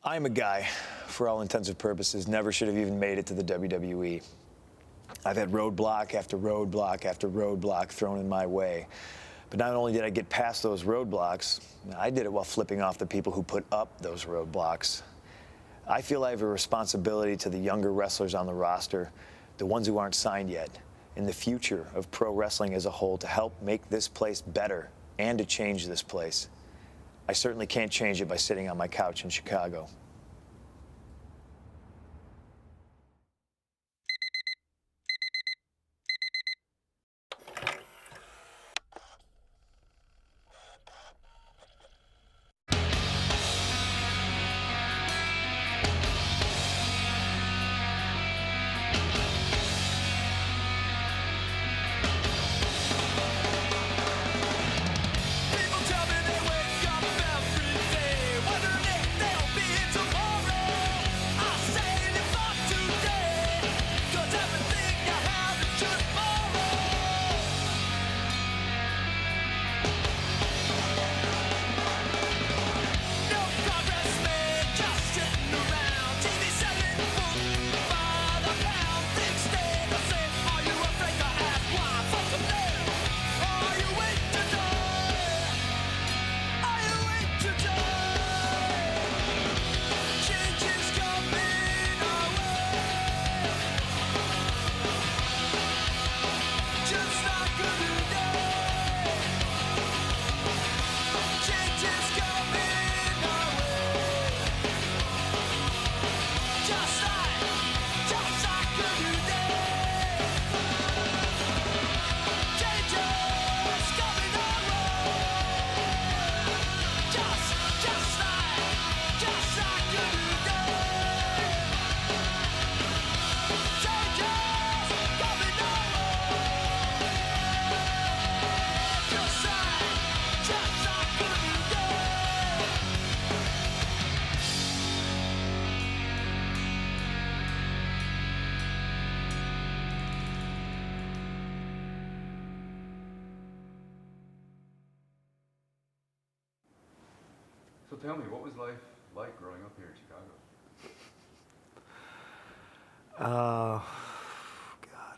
I'm a guy, for all intents and purposes, never should have even made it to the WWE. I've had roadblock after roadblock after roadblock thrown in my way. But not only did I get past those roadblocks, I did it while flipping off the people who put up those roadblocks. I feel I have a responsibility to the younger wrestlers on the roster, the ones who aren't signed yet, in the future of pro wrestling as a whole, to help make this place better and to change this place. I certainly can't change it by sitting on my couch in Chicago. So tell me, what was life like growing up here in Chicago? God.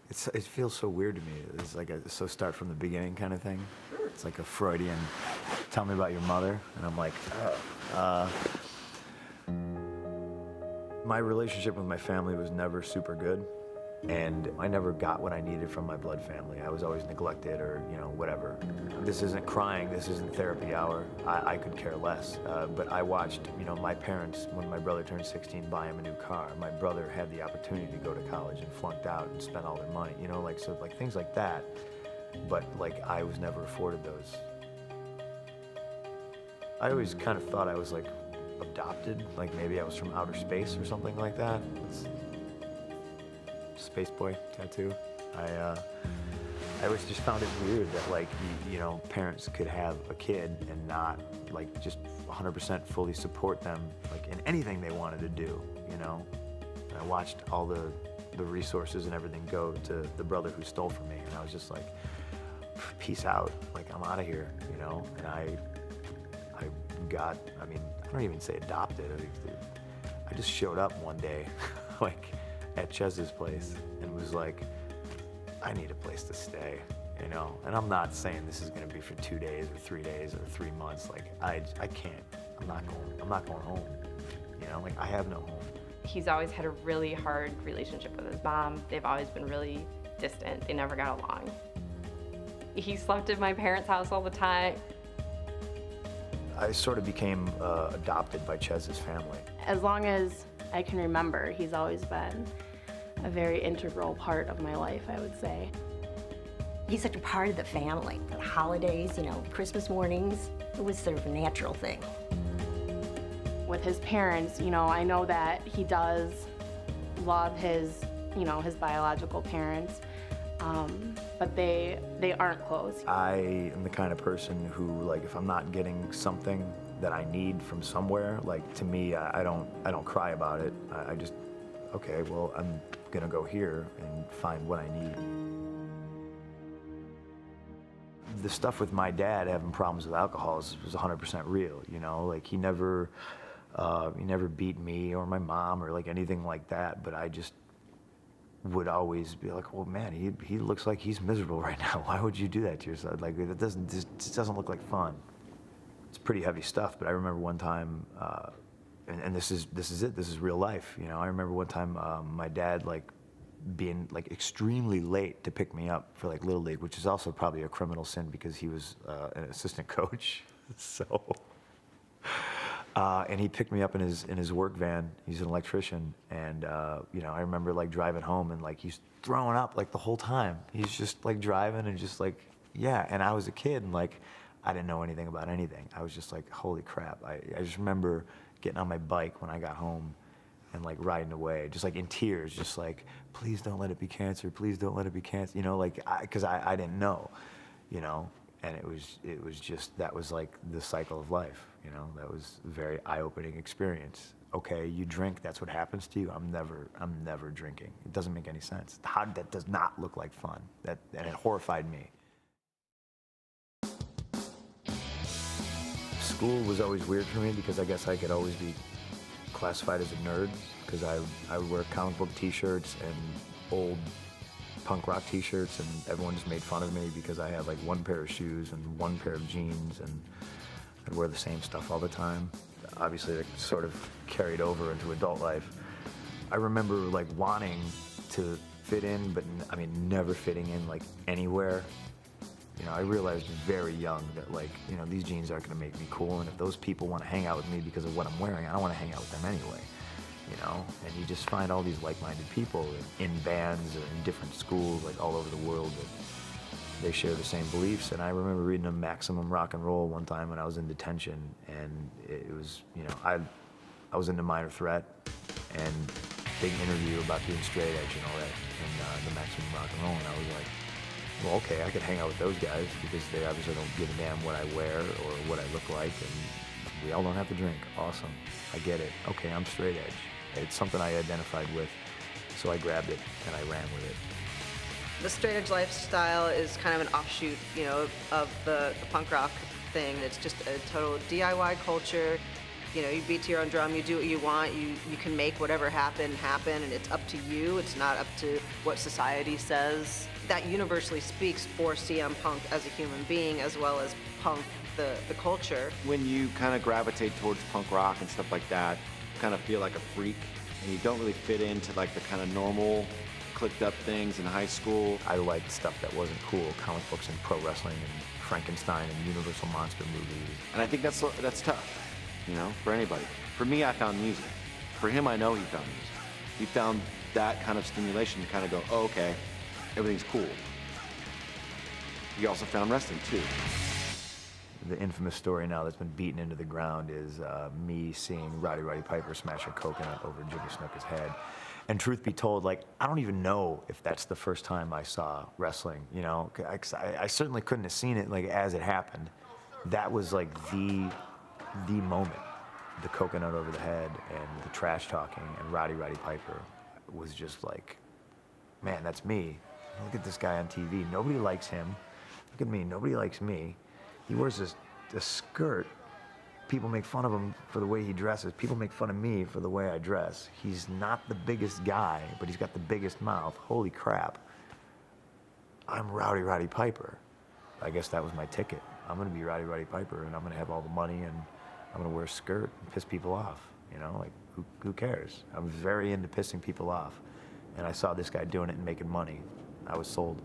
It feels so weird to me. It's like start from the beginning kind of thing. Sure. It's like a Freudian, tell me about your mother. And I'm like, my relationship with my family was never super good. And I never got what I needed from my blood family. I was always neglected or, whatever. This isn't crying, this isn't therapy hour. I could care less. But I watched, my parents, when my brother turned 16, buy him a new car. My brother had the opportunity to go to college and flunked out and spent all their money, things like that. But I was never afforded those. I always kind of thought I was adopted, maybe I was from outer space or something like that. Space Boy tattoo. I always just found it weird that parents could have a kid and not just 100% fully support them in anything they wanted to do, And I watched all the resources and everything go to the brother who stole from me, and I was just like, peace out, I'm out of here, And I don't even say adopted. I just showed up one day, at Chez's place and was like, I need a place to stay, And I'm not saying this is gonna be for 2 days or 3 days or 3 months. I can't, I'm not going home, I have no home. He's always had a really hard relationship with his mom. They've always been really distant. They never got along. He slept at my parents' house all the time. I sort of became adopted by Chez's family. As long as I can remember, he's always been a very integral part of my life, I would say. He's such a part of the family. The holidays, Christmas mornings, it was sort of a natural thing. With his parents, I know that he does love his biological parents, but they aren't close. I am the kind of person who, if I'm not getting something that I need from somewhere, to me, I don't cry about it. I just, okay, well, I'm gonna go here and find what I need. The stuff with my dad having problems with alcohol was 100% real, He never He never beat me or my mom or like anything like that, but I just would always be like, well, man, he looks like he's miserable right now. Why would you do that to yourself? Like, it just doesn't look like fun. It's pretty heavy stuff, but I remember one time, and this is it. This is real life. You know, I remember one time my dad like being like extremely late to pick me up for like Little League, which is also probably a criminal sin because he was an assistant coach. So, and he picked me up in his work van. He's an electrician, and you know, I remember like driving home and like he's throwing up like the whole time. He's just like driving and just like, yeah. And I was a kid and like I didn't know anything about anything. I was just like, holy crap. I just remember getting on my bike when I got home and like riding away, just like in tears, just like, please don't let it be cancer. Please don't let it be cancer. You know, like, cause I didn't know, you know, and it was just, that was like the cycle of life, you know, that was a very eye-opening experience. Okay, you drink, that's what happens to you. I'm never drinking. It doesn't make any sense. That does not look like fun. And it horrified me. School was always weird for me because I guess I could always be classified as a nerd because I would wear comic book t-shirts and old punk rock t-shirts, and everyone just made fun of me because I had like one pair of shoes and one pair of jeans, and I'd wear the same stuff all the time. Obviously that sort of carried over into adult life. I remember like wanting to fit in, but I mean never fitting in like anywhere. You know, I realized very young that, like, you know, these jeans aren't going to make me cool, and if those people want to hang out with me because of what I'm wearing, I don't want to hang out with them anyway, you know? And you just find all these like-minded people in bands or in different schools, like, all over the world that they share the same beliefs. And I remember reading a Maximum Rock and Roll one time when I was in detention, and it was, you know, I was into Minor Threat, and big interview about being straight edge and all that, and the Maximum Rock and Roll, and I was like, well, okay, I could hang out with those guys because they obviously don't give a damn what I wear or what I look like, and we all don't have to drink. Awesome. I get it. Okay, I'm straight edge. It's something I identified with, so I grabbed it and I ran with it. The straight edge lifestyle is kind of an offshoot, you know, of the punk rock thing. It's just a total DIY culture. You know, you beat to your own drum, you do what you want, you can make whatever happen, and it's up to you. It's not up to what society says. That universally speaks for CM Punk as a human being, as well as punk, the culture. When you kind of gravitate towards punk rock and stuff like that, you kind of feel like a freak, and you don't really fit into like the kind of normal clicked up things in high school. I liked stuff that wasn't cool, comic books and pro wrestling and Frankenstein and Universal Monster movies. And I think that's tough, you know, for anybody. For me, I found music. For him, I know he found music. He found that kind of stimulation to kind of go, oh, okay, everything's cool. He also found wrestling too. The infamous story now that's been beaten into the ground is me seeing Roddy Piper smash a coconut over Jimmy Snuka's head. And truth be told, like, I don't even know if that's the first time I saw wrestling, you know? I certainly couldn't have seen it, like, as it happened. That was, like, the moment. The coconut over the head and the trash talking and Roddy Piper was just like, man, that's me. Look at this guy on TV. Nobody likes him. Look at me. Nobody likes me. He wears this skirt. People make fun of him for the way he dresses. People make fun of me for the way I dress. He's not the biggest guy, but he's got the biggest mouth. Holy crap. I'm Roddy Piper. I guess that was my ticket. I'm going to be Roddy Piper, and I'm going to have all the money, and I'm going to wear a skirt and piss people off. You know, like, who cares? I was very into pissing people off. And I saw this guy doing it and making money. I was sold.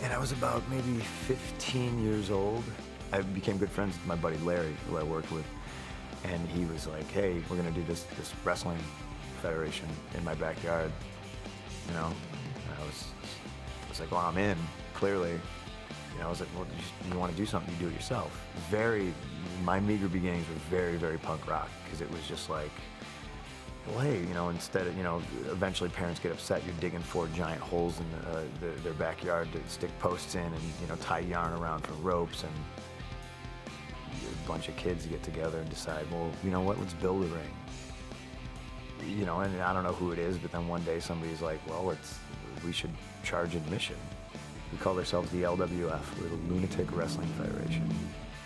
And I was about maybe 15 years old. I became good friends with my buddy Larry, who I worked with. And he was like, hey, we're gonna do this wrestling federation in my backyard, you know? And I was like, well, I'm in, clearly. You know, I was like, well, you want to do something, you do it yourself. My meager beginnings were very, very punk rock, because it was just like, well, hey, you know, instead of, you know, eventually parents get upset, you're digging 4 giant holes in their backyard to stick posts in and, you know, tie yarn around for ropes, and a bunch of kids get together and decide, well, you know what, let's build a ring. You know, and I don't know who it is, but then one day somebody's like, well, we should charge admission. We called ourselves the LWF, we're the Lunatic Wrestling Federation.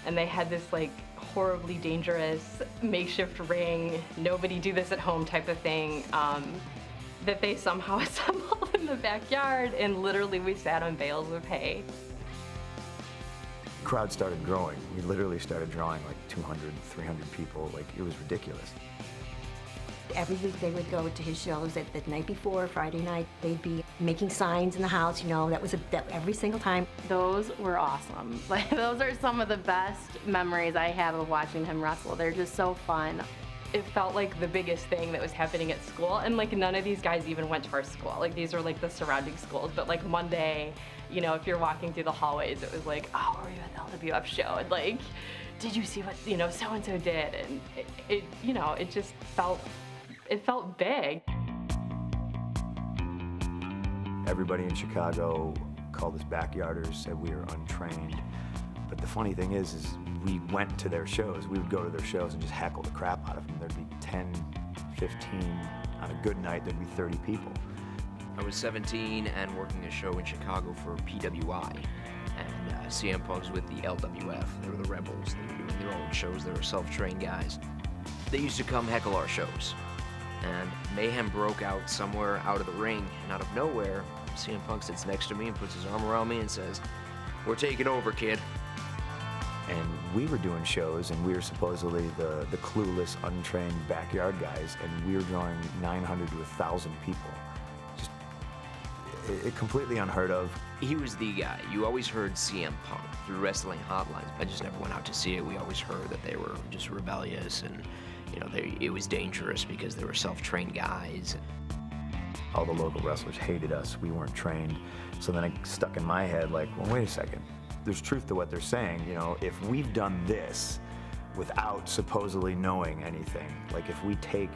and they had this like horribly dangerous makeshift ring, nobody do this at home type of thing, that they somehow assembled in the backyard, and literally we sat on bales of hay. The crowd started growing. We literally started drawing like 200, 300 people. Like, it was ridiculous. Every week they would go to his shows at the night before, Friday night. They'd be making signs in the house, you know, that every single time. Those were awesome. Like, those are some of the best memories I have of watching him wrestle. They're just so fun. It felt like the biggest thing that was happening at school, and like none of these guys even went to our school. Like, these were like the surrounding schools, but like Monday, you know, if you're walking through the hallways, it was like, oh, were you at the LWF show? And like, did you see what, you know, so-and-so did? And it you know, it just felt, it felt big. Everybody in Chicago called us backyarders, said we were untrained. But the funny thing is we went to their shows. We would go to their shows and just heckle the crap out of them. There'd be 10, 15. On a good night, there'd be 30 people. I was 17 and working a show in Chicago for PWI. And CM Punk was with the LWF. They were the Rebels. They were doing their own shows. They were self-trained guys. They used to come heckle our shows. And mayhem broke out somewhere out of the ring, and out of nowhere, CM Punk sits next to me and puts his arm around me and says, "We're taking over, kid." And we were doing shows, and we were supposedly the clueless, untrained backyard guys, and we were drawing 900 to 1,000 people. Just it completely unheard of. He was the guy. You always heard CM Punk through wrestling hotlines. I just never went out to see it. We always heard that they were just rebellious, and you know, it was dangerous because they were self-trained guys. All the local wrestlers hated us. We weren't trained. So then it stuck in my head like, well, wait a second. There's truth to what they're saying. You know, if we've done this without supposedly knowing anything, like if we take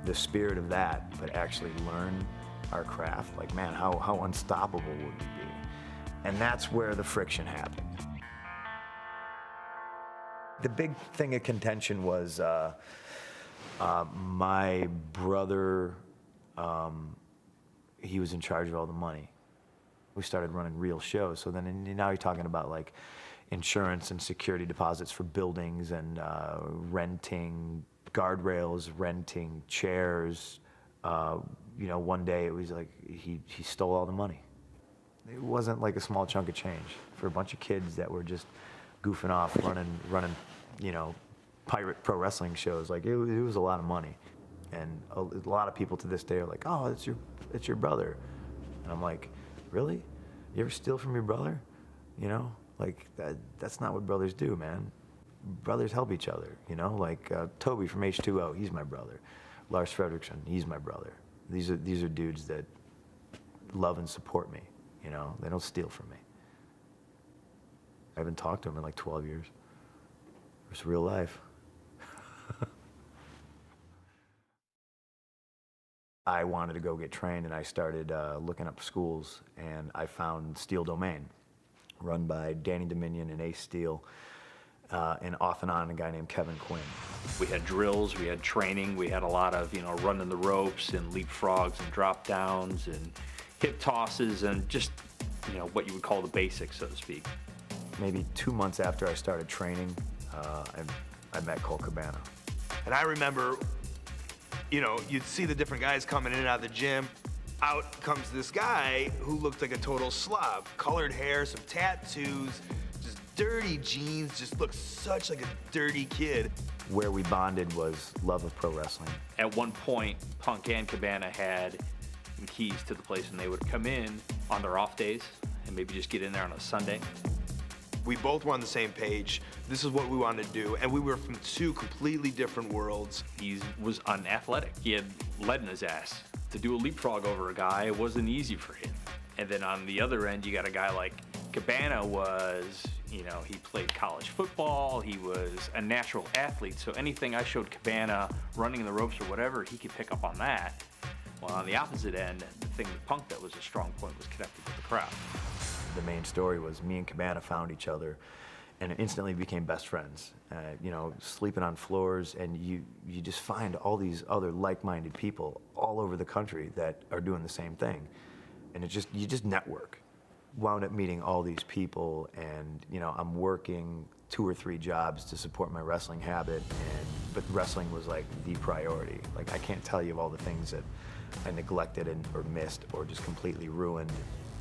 the spirit of that but actually learn our craft, like, man, how unstoppable would we be? And that's where the friction happened. The big thing of contention was my brother, he was in charge of all the money. We started running real shows. So then now you're talking about like insurance and security deposits for buildings and renting guardrails, renting chairs. You know, one day it was like he stole all the money. It wasn't like a small chunk of change for a bunch of kids that were just goofing off, running, you know, pirate pro wrestling shows. Like it was a lot of money, and a lot of people to this day are like, "Oh, it's your brother," and I'm like, "Really? You ever steal from your brother? You know, like that's not what brothers do, man. Brothers help each other. You know, like Toby from H2O, he's my brother. Lars Fredriksson, he's my brother. These are dudes that love and support me. You know, they don't steal from me. I haven't talked to him in like 12 years. It's real life." I wanted to go get trained, and I started looking up schools, and I found Steel Domain, run by Danny Dominion and Ace Steel, and off and on a guy named Kevin Quinn. We had drills, we had training, we had a lot of, you know, running the ropes and leapfrogs and drop downs and hip tosses and just, you know, what you would call the basics, so to speak. Maybe 2 months after I started training, I met Colt Cabana. And I remember, you know, you'd see the different guys coming in and out of the gym. Out comes this guy who looked like a total slob. Colored hair, some tattoos, just dirty jeans, just looked such like a dirty kid. Where we bonded was love of pro wrestling. At one point, Punk and Cabana had keys to the place, and they would come in on their off days and maybe just get in there on a Sunday. We both were on the same page. This is what we wanted to do, and we were from two completely different worlds. He was unathletic. He had lead in his ass. To do a leapfrog over a guy, it wasn't easy for him. And then on the other end, you got a guy like Cabana was, you know, he played college football, he was a natural athlete, so anything I showed Cabana running the ropes or whatever, he could pick up on that. Well, on the opposite end, the thing with Punk that was a strong point was connected with the crowd. The main story was me and Cabana found each other and instantly became best friends. You know, sleeping on floors, and you just find all these other like-minded people all over the country that are doing the same thing. And you just network. Wound up meeting all these people, and you know, I'm working 2 or 3 jobs to support my wrestling habit, but wrestling was like the priority. Like, I can't tell you of all the things that I neglected or missed or just completely ruined.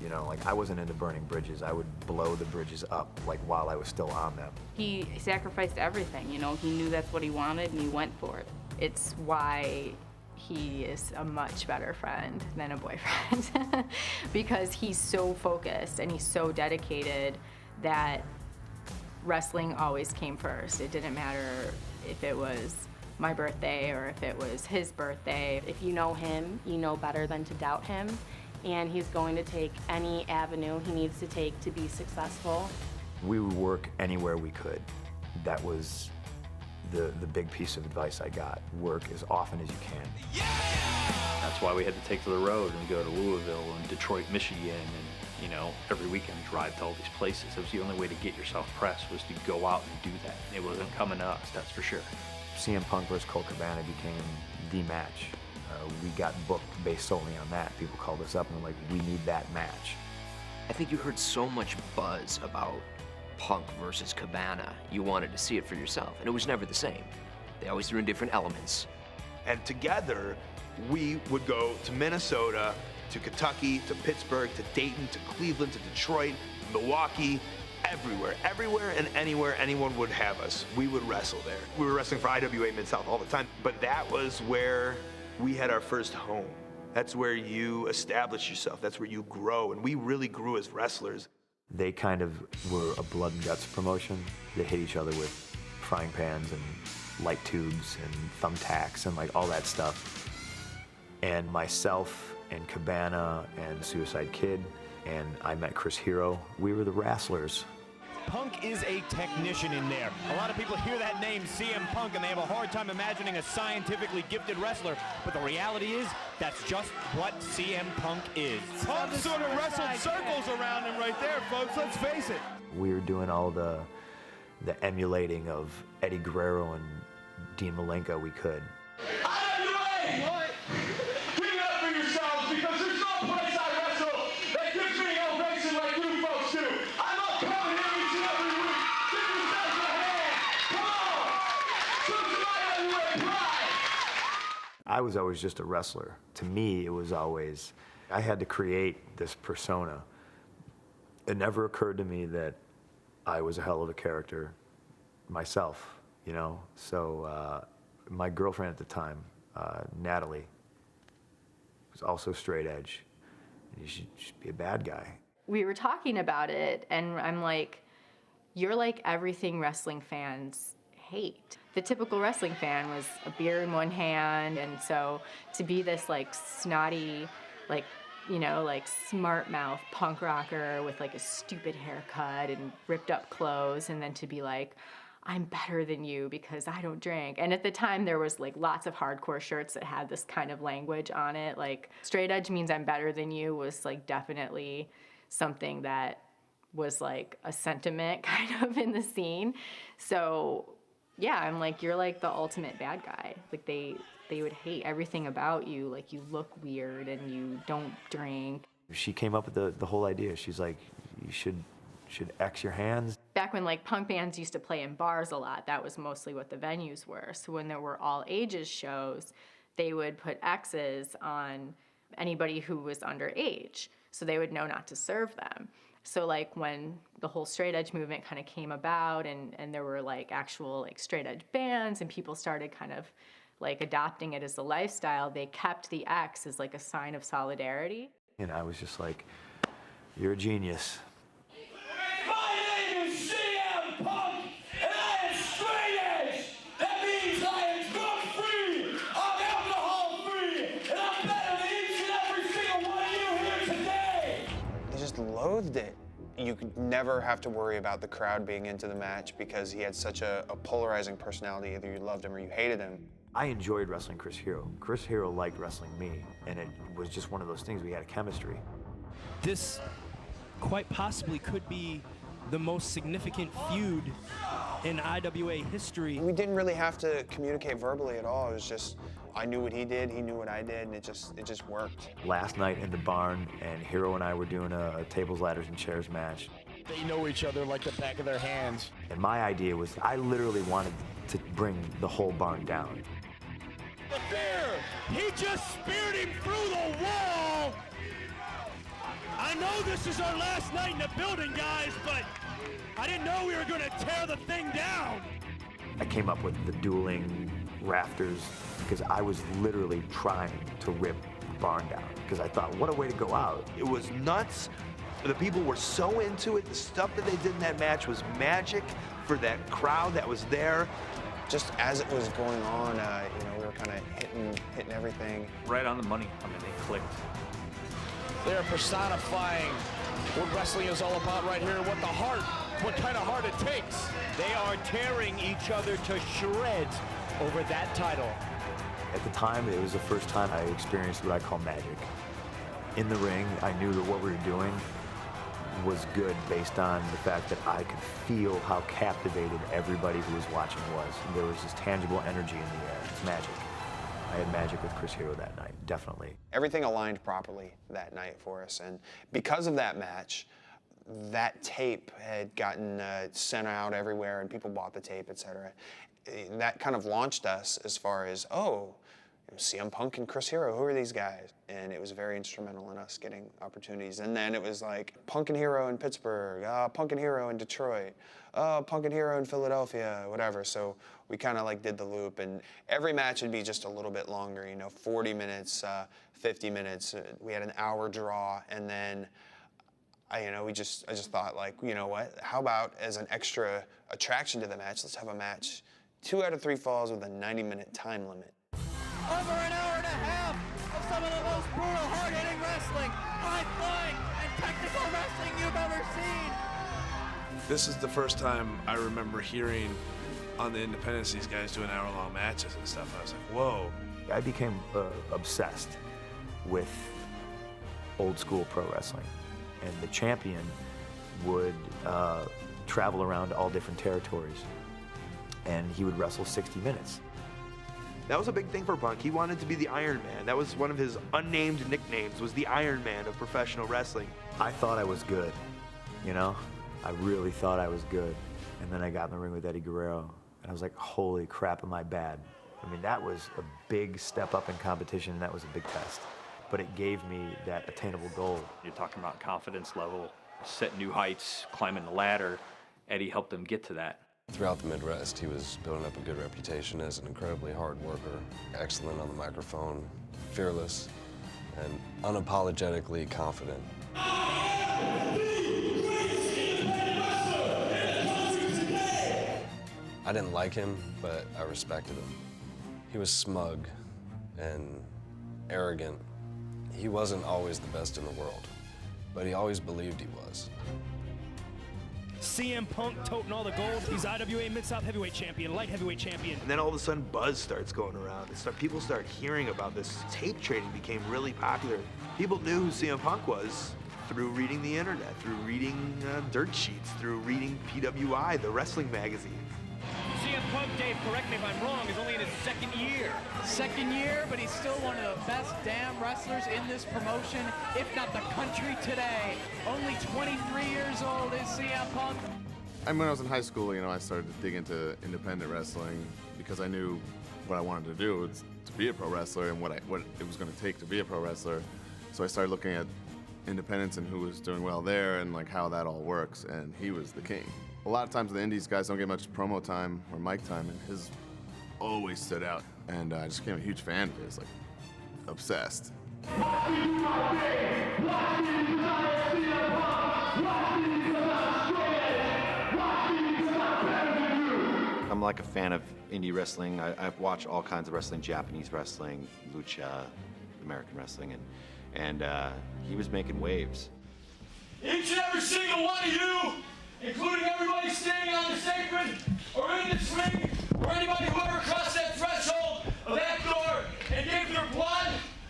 You know, like, I wasn't into burning bridges. I would blow the bridges up, like, while I was still on them. He sacrificed everything, you know. He knew that's what he wanted and he went for it. It's why he is a much better friend than a boyfriend because he's so focused and he's so dedicated that wrestling always came first. It didn't matter if it was my birthday or if it was his birthday. If you know him, you know better than to doubt him, and he's going to take any avenue he needs to take to be successful. We would work anywhere we could. That was the big piece of advice I got. Work as often as you can. That's why we had to take to the road and go to Louisville and Detroit, Michigan, and, you know, every weekend drive to all these places. It was the only way to get yourself pressed, was to go out and do that. It wasn't coming to us, that's for sure. CM Punk versus Colt Cabana became the match. We got booked based solely on that. People called us up and were like, we need that match. I think you heard so much buzz about Punk versus Cabana, you wanted to see it for yourself, and it was never the same. They always threw in different elements. And together, we would go to Minnesota, to Kentucky, to Pittsburgh, to Dayton, to Cleveland, to Detroit, Milwaukee, everywhere and anywhere anyone would have us, we would wrestle there. We were wrestling for IWA Mid-South all the time, but that was where we had our first home. That's where you establish yourself, that's where you grow, and we really grew as wrestlers. They kind of were a blood and guts promotion. They hit each other with frying pans and light tubes and thumbtacks and like all that stuff. And myself and Cabana and Suicide Kid, and I met Chris Hero. We were the Wrestlers. Punk is a technician in there. A lot of people hear that name, CM Punk, and they have a hard time imagining a scientifically gifted wrestler. But the reality is, that's just what CM Punk is. Punk sort of wrestled circles around him right there, folks. Let's face it. We were doing all the emulating of Eddie Guerrero and Dean Malenko we could. IWA! Give it up for yourselves, because there's no place I wrestle that gives me elevation like you folks do. I love coming here each and every week. Give yourselves a hand. Come on. Show some IWA pride. I was always just a wrestler. To me, it was always, I had to create this persona. It never occurred to me that I was a hell of a character myself, you know? So my girlfriend at the time, Natalie, was also straight edge. And you should be a bad guy. We were talking about it, and I'm like, you're like everything wrestling fans hate. The typical wrestling fan was a beer in one hand, and so to be this like snotty, like, you know, like smart mouth punk rocker with like a stupid haircut and ripped up clothes, and then to be like, I'm better than you because I don't drink. And at the time there was like lots of hardcore shirts that had this kind of language on it. Like straight edge means I'm better than you was like definitely something that was like a sentiment kind of in the scene. So yeah, I'm like, you're like the ultimate bad guy. Like they would hate everything about you. Like you look weird and you don't drink. She came up with the whole idea. She's like, you should X your hands. Back when like punk bands used to play in bars a lot, that was mostly what the venues were. So when there were all ages shows, they would put X's on anybody who was underage, so they would know not to serve them. So like when the whole straight edge movement kind of came about and there were like actual like straight edge bands and people started kind of like adopting it as a lifestyle, they kept the X as like a sign of solidarity. And I was just like, you're a genius. My name is CM Punk, and I am straight edge. That means I am drug-free, I'm alcohol-free, and I'm better than each and every single one of you here today. They just loathed it. You could never have to worry about the crowd being into the match because he had such a polarizing personality. Either you loved him or you hated him. I enjoyed wrestling Chris Hero. Chris Hero liked wrestling me, and it was just one of those things. We had a chemistry. This quite possibly could be the most significant feud in IWA history. We didn't really have to communicate verbally at all. It was just, I knew what he did, he knew what I did, and it just worked. Last night in the barn, and Hero and I were doing a tables, ladders, and chairs match. They know each other like the back of their hands. And my idea was I literally wanted to bring the whole barn down. The bear! He just speared him through the wall! I know this is our last night in the building, guys, but I didn't know we were going to tear the thing down. I came up with the dueling rafters because I was literally trying to rip the barn down because I thought, what a way to go out. It was nuts. The people were so into it. The stuff that they did in that match was magic for that crowd that was there. Just as it was going on, you know, we were kind of hitting everything. Right on the money. I mean, they clicked. They're personifying what wrestling is all about right here, what kind of heart it takes. They are tearing each other to shreds over that title. At the time, it was the first time I experienced what I call magic. In the ring, I knew that what we were doing was good based on the fact that I could feel how captivated everybody who was watching was. There was this tangible energy in the air. It's magic. I had magic with Chris Hero that night, definitely. Everything aligned properly that night for us, and because of that match, that tape had gotten sent out everywhere, and people bought the tape, etc. That kind of launched us as far as, oh, CM Punk and Chris Hero, who are these guys? And it was very instrumental in us getting opportunities. And then it was like Punk and Hero in Pittsburgh, Punk and Hero in Detroit, Punk and Hero in Philadelphia, whatever. So we kind of like did the loop, and every match would be just a little bit longer, you know, 40 minutes, 50 minutes. We had an hour draw, and then I just thought, like, you know what? How about as an extra attraction to the match, let's have a match 2 out of 3 falls with a 90-minute time limit. Over an hour and a half of some of the most brutal, hard-hitting wrestling, high-flying, and technical wrestling you've ever seen. This is the first time I remember hearing on the Independence these guys doing hour-long matches and stuff. I was like, whoa. I became obsessed with old school pro wrestling. And the champion would travel around all different territories, and he would wrestle 60 minutes. That was a big thing for Punk. He wanted to be the Iron Man. That was one of his unnamed nicknames, was the Iron Man of professional wrestling. I thought I was good, you know? I really thought I was good. And then I got in the ring with Eddie Guerrero, and I was like, holy crap, am I bad? I mean, that was a big step up in competition, and that was a big test. But it gave me that attainable goal. You're talking about confidence level, setting new heights, climbing the ladder. Eddie helped him get to that. Throughout the Midwest, he was building up a good reputation as an incredibly hard worker, excellent on the microphone, fearless, and unapologetically confident. I didn't like him, but I respected him. He was smug and arrogant. He wasn't always the best in the world, but he always believed he was. CM Punk toting all the gold. He's IWA Mid-South Heavyweight Champion, Light Heavyweight Champion. And then all of a sudden, buzz starts going around. People start hearing about this. Tape trading became really popular. People knew who CM Punk was through reading the internet, through reading dirt sheets, through reading PWI, the wrestling magazine. CM Punk, Dave, correct me if I'm wrong, is only in his second year. Second year, but he's still one of the best damn wrestlers in this promotion, if not the country today. Only 23 years old is CM Punk. I mean, when I was in high school, you know, I started to dig into independent wrestling because I knew what I wanted to do was to be a pro wrestler and what it was going to take to be a pro wrestler. So I started looking at independents and who was doing well there and like how that all works, and he was the king. A lot of times the indies guys don't get much promo time or mic time, and his always stood out. And I just became a huge fan of his, like obsessed. I'm like a fan of indie wrestling. I've watched all kinds of wrestling, Japanese wrestling, lucha, American wrestling, and he was making waves. Each and every single one of you, including everybody standing on the sacred or in this ring, or anybody who ever crossed that threshold of that door and gave their blood,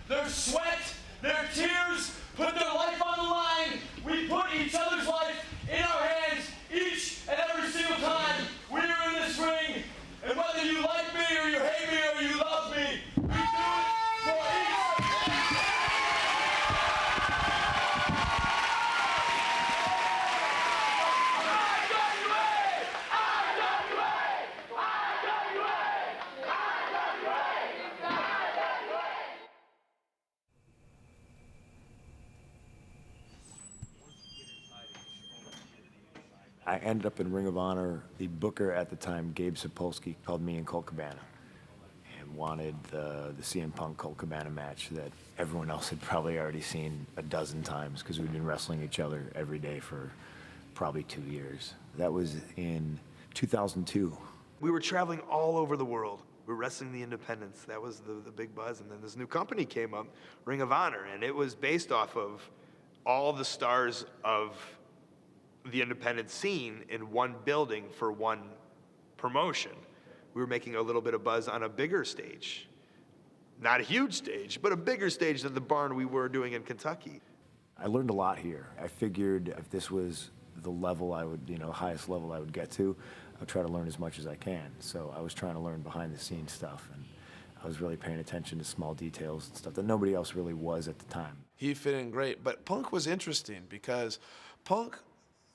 their sweat, their tears, put their life on the line. We put each other's life in our hands each and every single time we are in this ring. And whether you like me or you hate me or you love me, we do it for each other. I ended up in Ring of Honor. The booker at the time, Gabe Sapolsky, called me and Colt Cabana and wanted the CM Punk Colt Cabana match that everyone else had probably already seen a dozen times because we'd been wrestling each other every day for probably 2 years. That was in 2002. We were traveling all over the world. We were wrestling the independents. That was the big buzz. And then this new company came up, Ring of Honor, and it was based off of all the stars of the independent scene in one building for one promotion. We were making a little bit of buzz on a bigger stage. Not a huge stage, but a bigger stage than the barn we were doing in Kentucky. I learned a lot here. I figured if this was the level I would, highest level I would get to, I'd try to learn as much as I can. So I was trying to learn behind the scenes stuff, and I was really paying attention to small details and stuff that nobody else really was at the time. He fit in great, but Punk was interesting because Punk,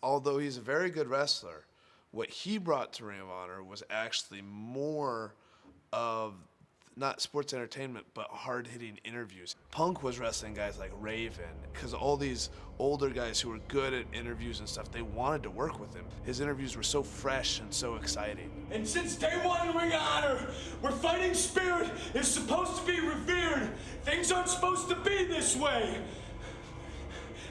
although he's a very good wrestler, what he brought to Ring of Honor was actually more of not sports entertainment, but hard-hitting interviews. Punk was wrestling guys like Raven, because all these older guys who were good at interviews and stuff, they wanted to work with him. His interviews were so fresh and so exciting. And since day one in Ring of Honor, where fighting spirit is supposed to be revered, things aren't supposed to be this way.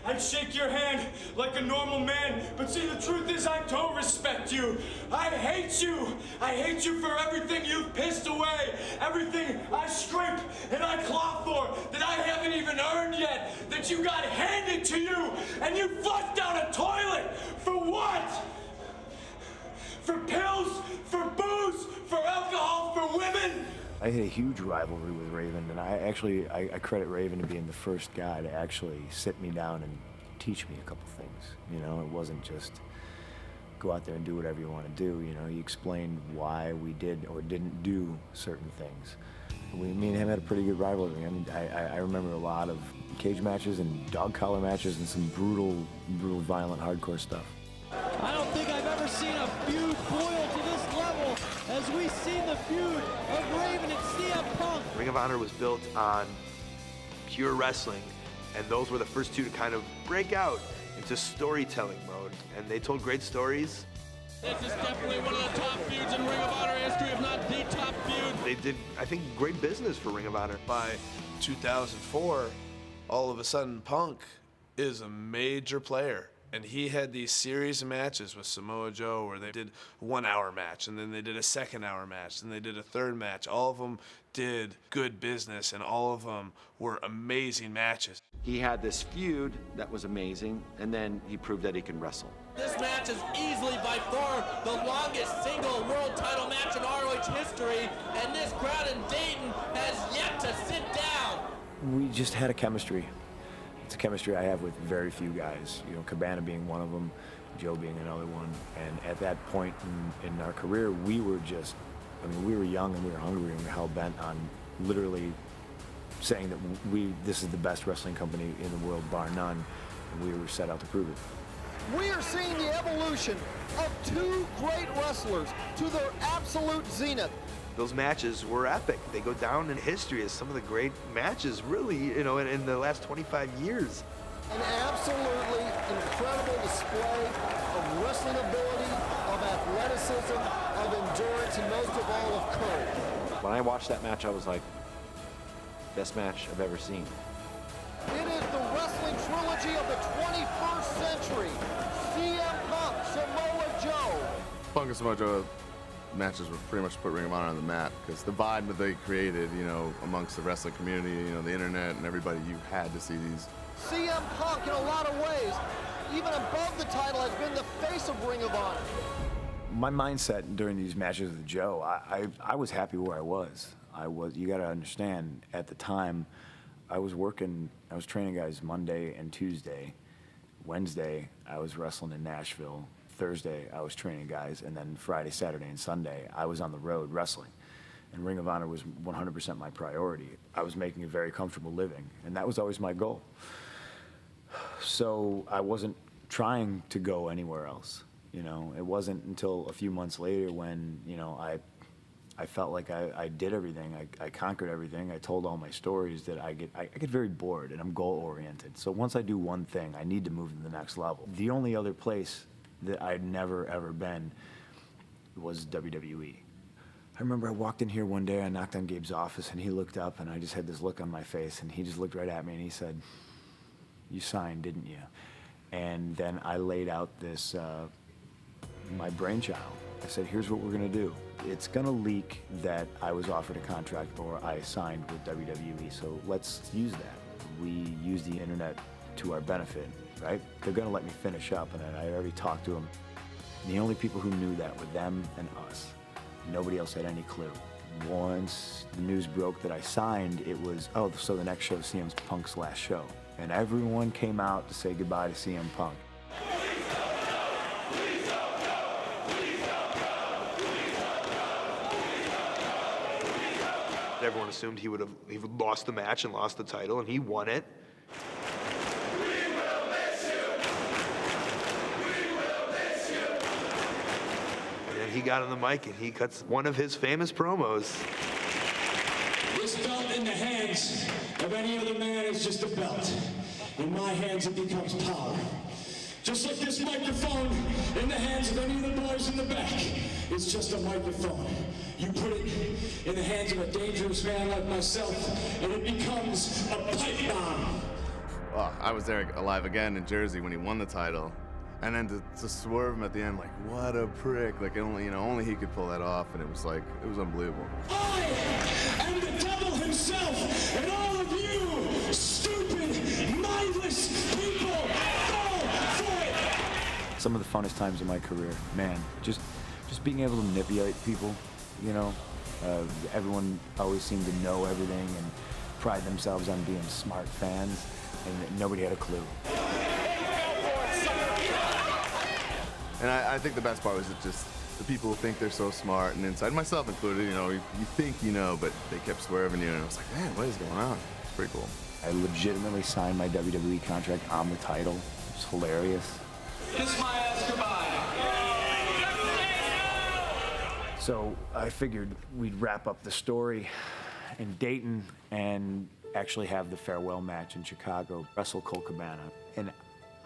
I'd shake your hand like a normal man, but see, the truth is I don't respect you. I hate you. I hate you for everything you've pissed away, everything I scrape and I claw for that I haven't even earned yet, that you got handed to you, and you flushed down a toilet. For what? For pills, for booze, for alcohol, for women? I had a huge rivalry with Raven, and I credit Raven to being the first guy to actually sit me down and teach me a couple things. It wasn't just go out there and do whatever you want to do. He explained why we did or didn't do certain things. Me and him had a pretty good rivalry. I mean, I remember a lot of cage matches and dog collar matches and some brutal, violent, hardcore stuff. I don't think I've ever seen a feud boil to this level as we've seen the feud of Raven and CM Punk. Ring of Honor was built on pure wrestling, and those were the first two to kind of break out into storytelling mode, and they told great stories. This is definitely one of the top feuds in Ring of Honor history, if not the top feud. They did, I think, great business for Ring of Honor. By 2004, all of a sudden, Punk is a major player. And he had these series of matches with Samoa Joe where they did a 1 hour match, and then they did a 2nd hour match, and they did a 3rd match. All of them did good business, and all of them were amazing matches. He had this feud that was amazing, and then he proved that he can wrestle. This match is easily by far the longest single world title match in ROH history, and this crowd in Dayton has yet to sit down. We just had a chemistry. It's a chemistry I have with very few guys. Cabana being one of them, Joe being another one. And at that point in our career, we were just, we were young and we were hungry and we were hell-bent on literally saying that this is the best wrestling company in the world, bar none, and we were set out to prove it. We are seeing the evolution of two great wrestlers to their absolute zenith. Those matches were epic. They go down in history as some of the great matches, really, in the last 25 years. An absolutely incredible display of wrestling ability, of athleticism, of endurance, and most of all, of courage. When I watched that match, I was like, best match I've ever seen. It is the wrestling trilogy of the 21st century. CM Punk, Samoa Joe. Punk and Samoa Joe matches were pretty much put Ring of Honor on the map because the vibe that they created, amongst the wrestling community, the internet and everybody, you had to see these. CM Punk, in a lot of ways, even above the title, has been the face of Ring of Honor. My mindset during these matches with Joe, I was happy where I was. You got to understand, at the time, I was training guys Monday and Tuesday. Wednesday, I was wrestling in Nashville. Thursday, I was training guys, and then Friday, Saturday, and Sunday, I was on the road wrestling. And Ring of Honor was 100% my priority. I was making a very comfortable living, and that was always my goal. So I wasn't trying to go anywhere else. It wasn't until a few months later when, I felt like I did everything. I conquered everything. I told all my stories that I get very bored, and I'm goal-oriented. So once I do one thing, I need to move to the next level. The only other place that I'd never, ever been was WWE. I remember I walked in here one day, I knocked on Gabe's office, and he looked up, and I just had this look on my face, and he just looked right at me, and he said, "You signed, didn't you?" And then I laid out this, my brainchild. I said, here's what we're gonna do. It's gonna leak that I was offered a contract or I signed with WWE, so let's use that. We use the internet to our benefit, right? They're gonna let me finish up, and I already talked to them. The only people who knew that were them and us. Nobody else had any clue. Once the news broke that I signed, it was, oh, so the next show is CM Punk's last show. And everyone came out to say goodbye to CM Punk. Everyone assumed he would lost the match and lost the title, and he won it. And then he got on the mic and he cuts one of his famous promos. This belt in the hands of any other man is just a belt. In my hands, it becomes power. Just like this microphone in the hands of any of the boys in the back, it's just a microphone. You put it in the hands of a dangerous man like myself, and it becomes a pipe bomb. Well, I was there alive again in Jersey when he won the title. And then to swerve him at the end, like, what a prick. Like, only he could pull that off, and it was unbelievable. I am the devil himself, and all of you stupid, mindless people fall for it. Some of the funnest times of my career, man, just being able to manipulate people, you know. Everyone always seemed to know everything and pride themselves on being smart fans, and nobody had a clue. And I think the best part was just the people who think they're so smart, and inside myself included, you think you know, but they kept swerving you, and I was like, man, what is going on? It's pretty cool. I legitimately signed my WWE contract on the title. It's hilarious. Kiss my ass goodbye. So I figured we'd wrap up the story in Dayton and actually have the farewell match in Chicago, wrestle Colt Cabana. And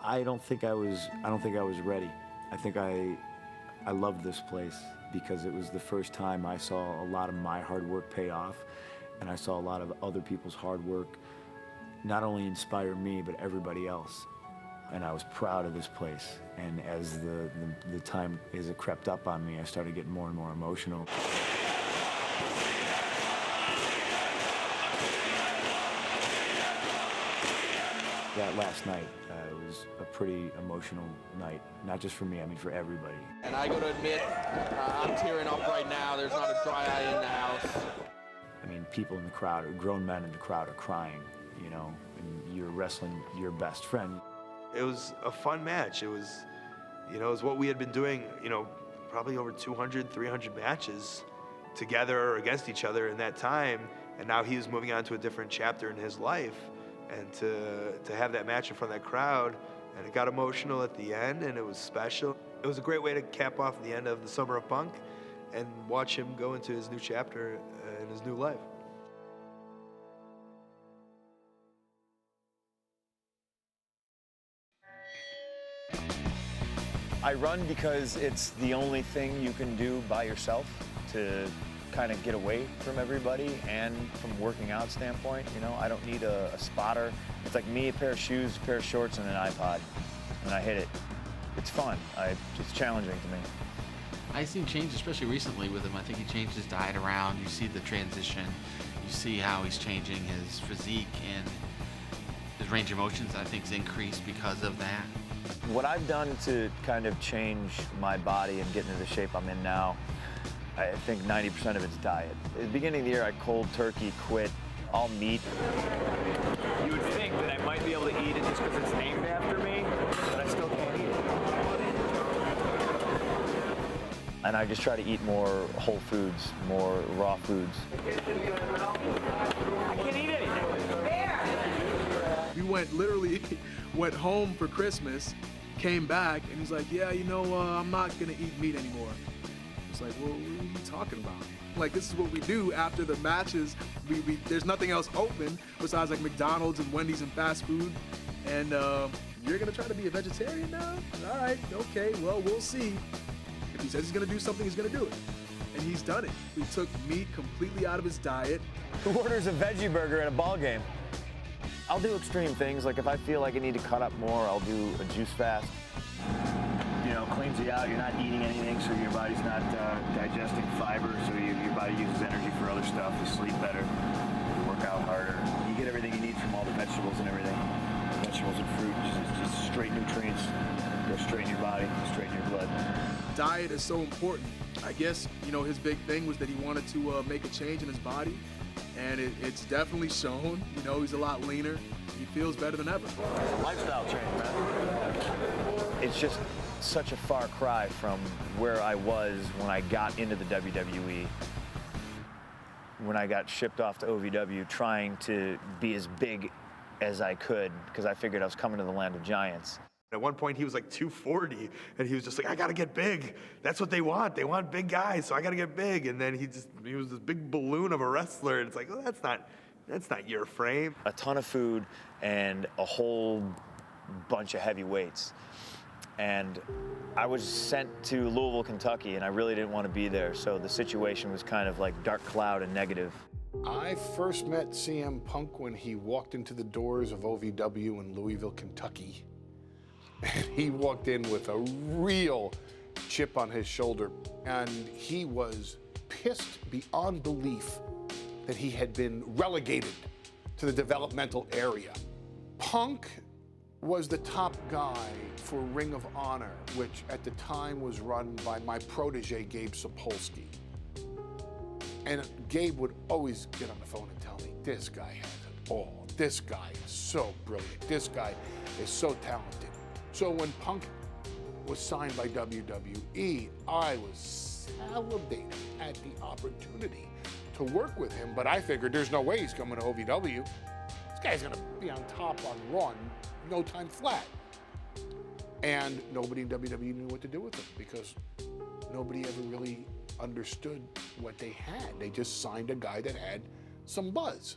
I don't think I was ready. I think I loved this place because it was the first time I saw a lot of my hard work pay off, and I saw a lot of other people's hard work not only inspire me, but everybody else. And I was proud of this place. And as the time as it crept up on me, I started getting more and more emotional. That last night was a pretty emotional night, not just for me, I mean for everybody. And I gotta admit, I'm tearing up right now. There's not a dry eye in the house. I mean, people in the crowd, or grown men in the crowd are crying, you know, and you're wrestling your best friend. It was a fun match. It was what we had been doing, probably over 200, 300 matches together or against each other in that time. And now he was moving on to a different chapter in his life. And to have that match in front of that crowd, and it got emotional at the end, and it was special. It was a great way to cap off the end of the Summer of Punk and watch him go into his new chapter in his new life. I run because it's the only thing you can do by yourself to kind of get away from everybody and from working out standpoint. I don't need a spotter. It's like me, a pair of shoes, a pair of shorts, and an iPod, and I hit it. It's fun. It's challenging to me. I've seen change, especially recently with him. I think he changed his diet around. You see the transition. You see how he's changing his physique, and his range of motions, I think, has increased because of that. What I've done to kind of change my body and get into the shape I'm in now, I think 90% of it's diet. At the beginning of the year, I cold turkey quit all meat. You would think that I might be able to eat it just because it's named after me, but I still can't eat it. And I just try to eat more whole foods, more raw foods. I can't eat anything. We went home for Christmas, came back, and he's like, yeah, I'm not gonna eat meat anymore. It's like, well, what are you talking about? Like, this is what we do after the matches. There's nothing else open besides like McDonald's and Wendy's and fast food. And you're gonna try to be a vegetarian now? All right, okay, well, we'll see. If he says he's gonna do something, he's gonna do it. And he's done it. He took meat completely out of his diet. Who orders a veggie burger at a ball game? I'll do extreme things, like if I feel like I need to cut up more, I'll do a juice fast. You know, cleans you out, you're not eating anything, so your body's not digesting fiber, so your body uses energy for other stuff, you sleep better, you work out harder. You get everything you need from all the vegetables and everything. Vegetables and fruit, just straight nutrients, go straight in your body, straight in your blood. Diet is so important. I guess, you know, his big thing was that he wanted to make a change in his body, and it's definitely shown. You know, he's a lot leaner. He feels better than ever. It's a lifestyle change, man. It's just such a far cry from where I was when I got into the WWE, when I got shipped off to OVW trying to be as big as I could, because I figured I was coming to the land of giants. At one point, he was like 240, and he was just like, I gotta get big. That's what they want. They want big guys, so I gotta get big. And then he was this big balloon of a wrestler, and it's like, oh, that's not your frame. A ton of food and a whole bunch of heavy weights. And I was sent to Louisville, Kentucky, and I really didn't want to be there, so the situation was kind of like dark cloud and negative. I first met CM Punk when he walked into the doors of OVW in Louisville, Kentucky. And he walked in with a real chip on his shoulder, and he was pissed beyond belief that he had been relegated to the developmental area. Punk was the top guy for Ring of Honor, which at the time was run by my protege, Gabe Sapolsky. And Gabe would always get on the phone and tell me, this guy has it all. This guy is so brilliant. This guy is so talented. So when Punk was signed by WWE, I was salivating at the opportunity to work with him, but I figured there's no way he's coming to OVW. This guy's gonna be on top on Raw in no time flat. And nobody in WWE knew what to do with him because nobody ever really understood what they had. They just signed a guy that had some buzz.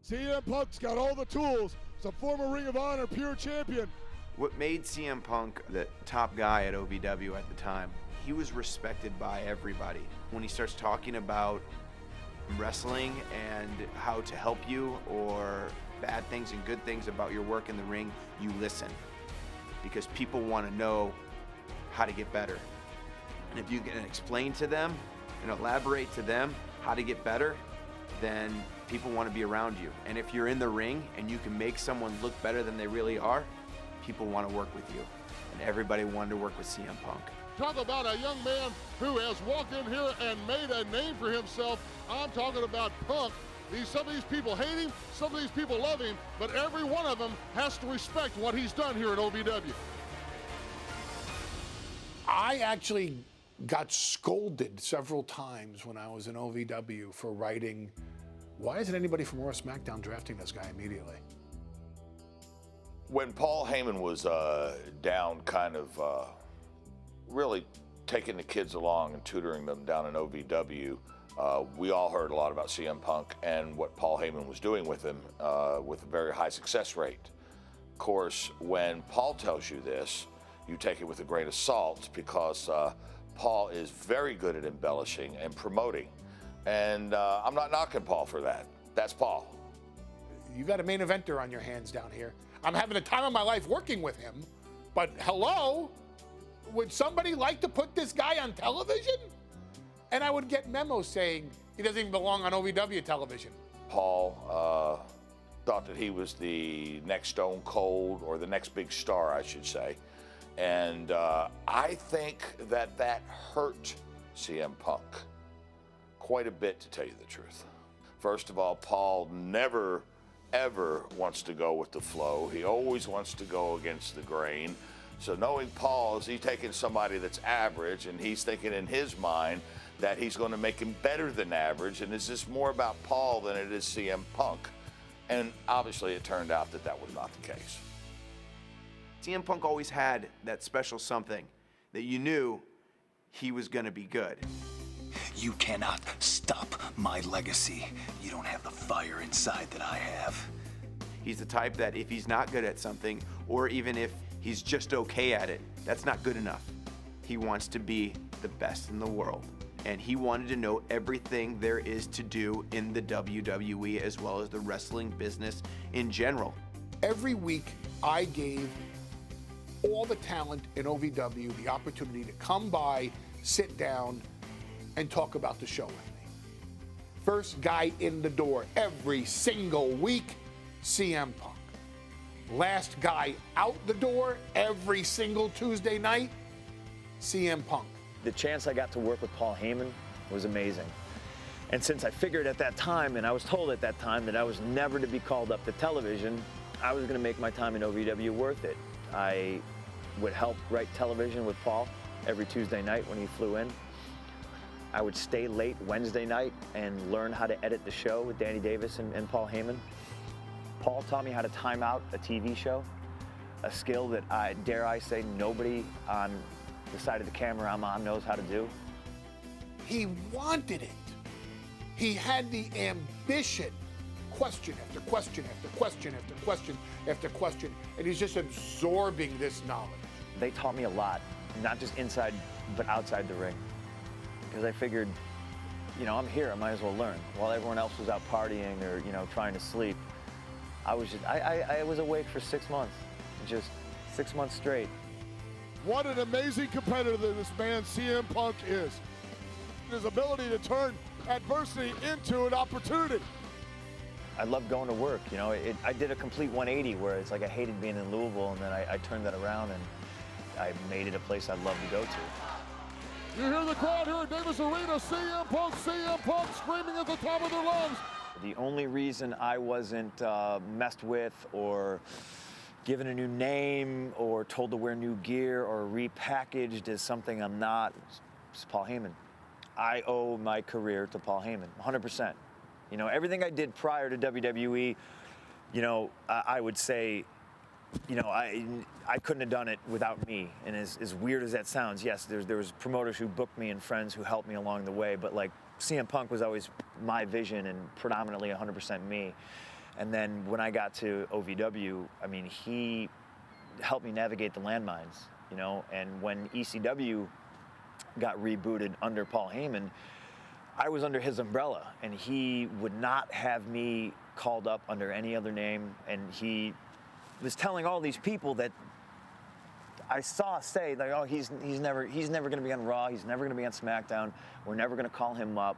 CM Punk's got all the tools. He's a former Ring of Honor pure champion. What made CM Punk the top guy at OVW at the time, he was respected by everybody. When he starts talking about wrestling and how to help you or bad things and good things about your work in the ring, you listen. Because people want to know how to get better. And if you can explain to them and elaborate to them how to get better, then people want to be around you. And if you're in the ring and you can make someone look better than they really are, people want to work with you. And everybody wanted to work with CM Punk. Talk about a young man who has walked in here and made a name for himself. I'm talking about Punk. Some of these people hate him, some of these people love him, but every one of them has to respect what he's done here at OVW. I actually got scolded several times when I was in OVW for writing, why isn't anybody from Raw SmackDown drafting this guy immediately? When Paul Heyman was down, kind of really taking the kids along and tutoring them down in OVW, we all heard a lot about CM Punk and what Paul Heyman was doing with him with a very high success rate. Of course, when Paul tells you this, you take it with a grain of salt because Paul is very good at embellishing and promoting. And I'm not knocking Paul for that. That's Paul. You got a main eventer on your hands down here. I'm having the time of my life working with him, but hello? Would somebody like to put this guy on television? And I would get memos saying he doesn't even belong on OVW television. Paul thought that he was the next Stone Cold, or the next big star, I should say. And I think that hurt CM Punk quite a bit, to tell you the truth. First of all, Paul never, ever wants to go with the flow. He always wants to go against the grain. So knowing Paul, is he taking somebody that's average, and he's thinking in his mind that he's going to make him better than average, and is this more about Paul than it is CM Punk? And obviously it turned out that that was not the case. CM Punk always had that special something that you knew he was going to be good. You cannot stop my legacy. You don't have the fire inside that I have. He's the type that if he's not good at something, or even if he's just okay at it, that's not good enough. He wants to be the best in the world. And he wanted to know everything there is to do in the WWE as well as the wrestling business in general. Every week, I gave all the talent in OVW the opportunity to come by, sit down, and talk about the show with me. First guy in the door every single week, CM Punk. Last guy out the door every single Tuesday night, CM Punk. The chance I got to work with Paul Heyman was amazing. And since I figured at that time, and I was told at that time that I was never to be called up to television, I was gonna make my time in OVW worth it. I would help write television with Paul every Tuesday night when he flew in. I would stay late Wednesday night and learn how to edit the show with Danny Davis and Paul Heyman. Paul taught me how to time out a TV show, a skill that dare I say, nobody on the side of the camera I'm on knows how to do. He wanted it. He had the ambition. Question after question after question after question after question, and he's just absorbing this knowledge. They taught me a lot, not just inside, but outside the ring. Because I figured, you know, I'm here, I might as well learn. While everyone else was out partying or, you know, trying to sleep, I was awake for 6 months, just 6 months straight. What an amazing competitor this man CM Punk is. His ability to turn adversity into an opportunity. I love going to work, you know. I did a complete 180 where it's like I hated being in Louisville, and then I turned that around and I made it a place I'd love to go to. You hear the crowd here at Davis Arena, CM Punk screaming at the top of their lungs. The only reason I wasn't messed with or given a new name or told to wear new gear or repackaged as something I'm not is Paul Heyman. I owe my career to Paul Heyman, 100%. You know, everything I did prior to WWE, you know, I would say, you know, I couldn't have done it without me. And as weird as that sounds, yes, there was promoters who booked me and friends who helped me along the way, but like CM Punk was always my vision and predominantly 100% me. And then when I got to OVW, I mean, he helped me navigate the landmines, you know, and when ECW got rebooted under Paul Heyman, I was under his umbrella, and he would not have me called up under any other name, and he was telling all these people that I saw say, like, oh, he's never going to be on Raw, he's never going to be on SmackDown, we're never going to call him up,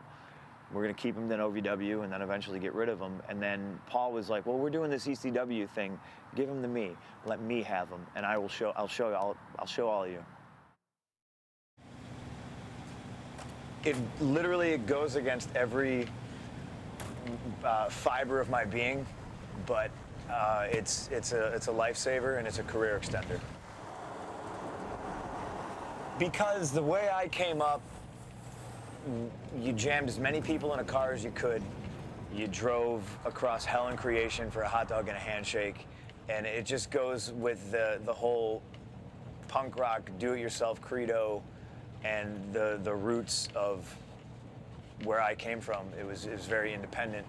we're going to keep him in OVW and then eventually get rid of him. And then Paul was like, well, we're doing this ECW thing, give him to me, let me have him, and I'll show all of you. It literally goes against every fiber of my being, but it's a lifesaver and it's a career extender. Because the way I came up, you jammed as many people in a car as you could. You drove across hell and creation for a hot dog and a handshake, and it just goes with the whole punk rock do-it-yourself credo and the roots of where I came from. It was very independent,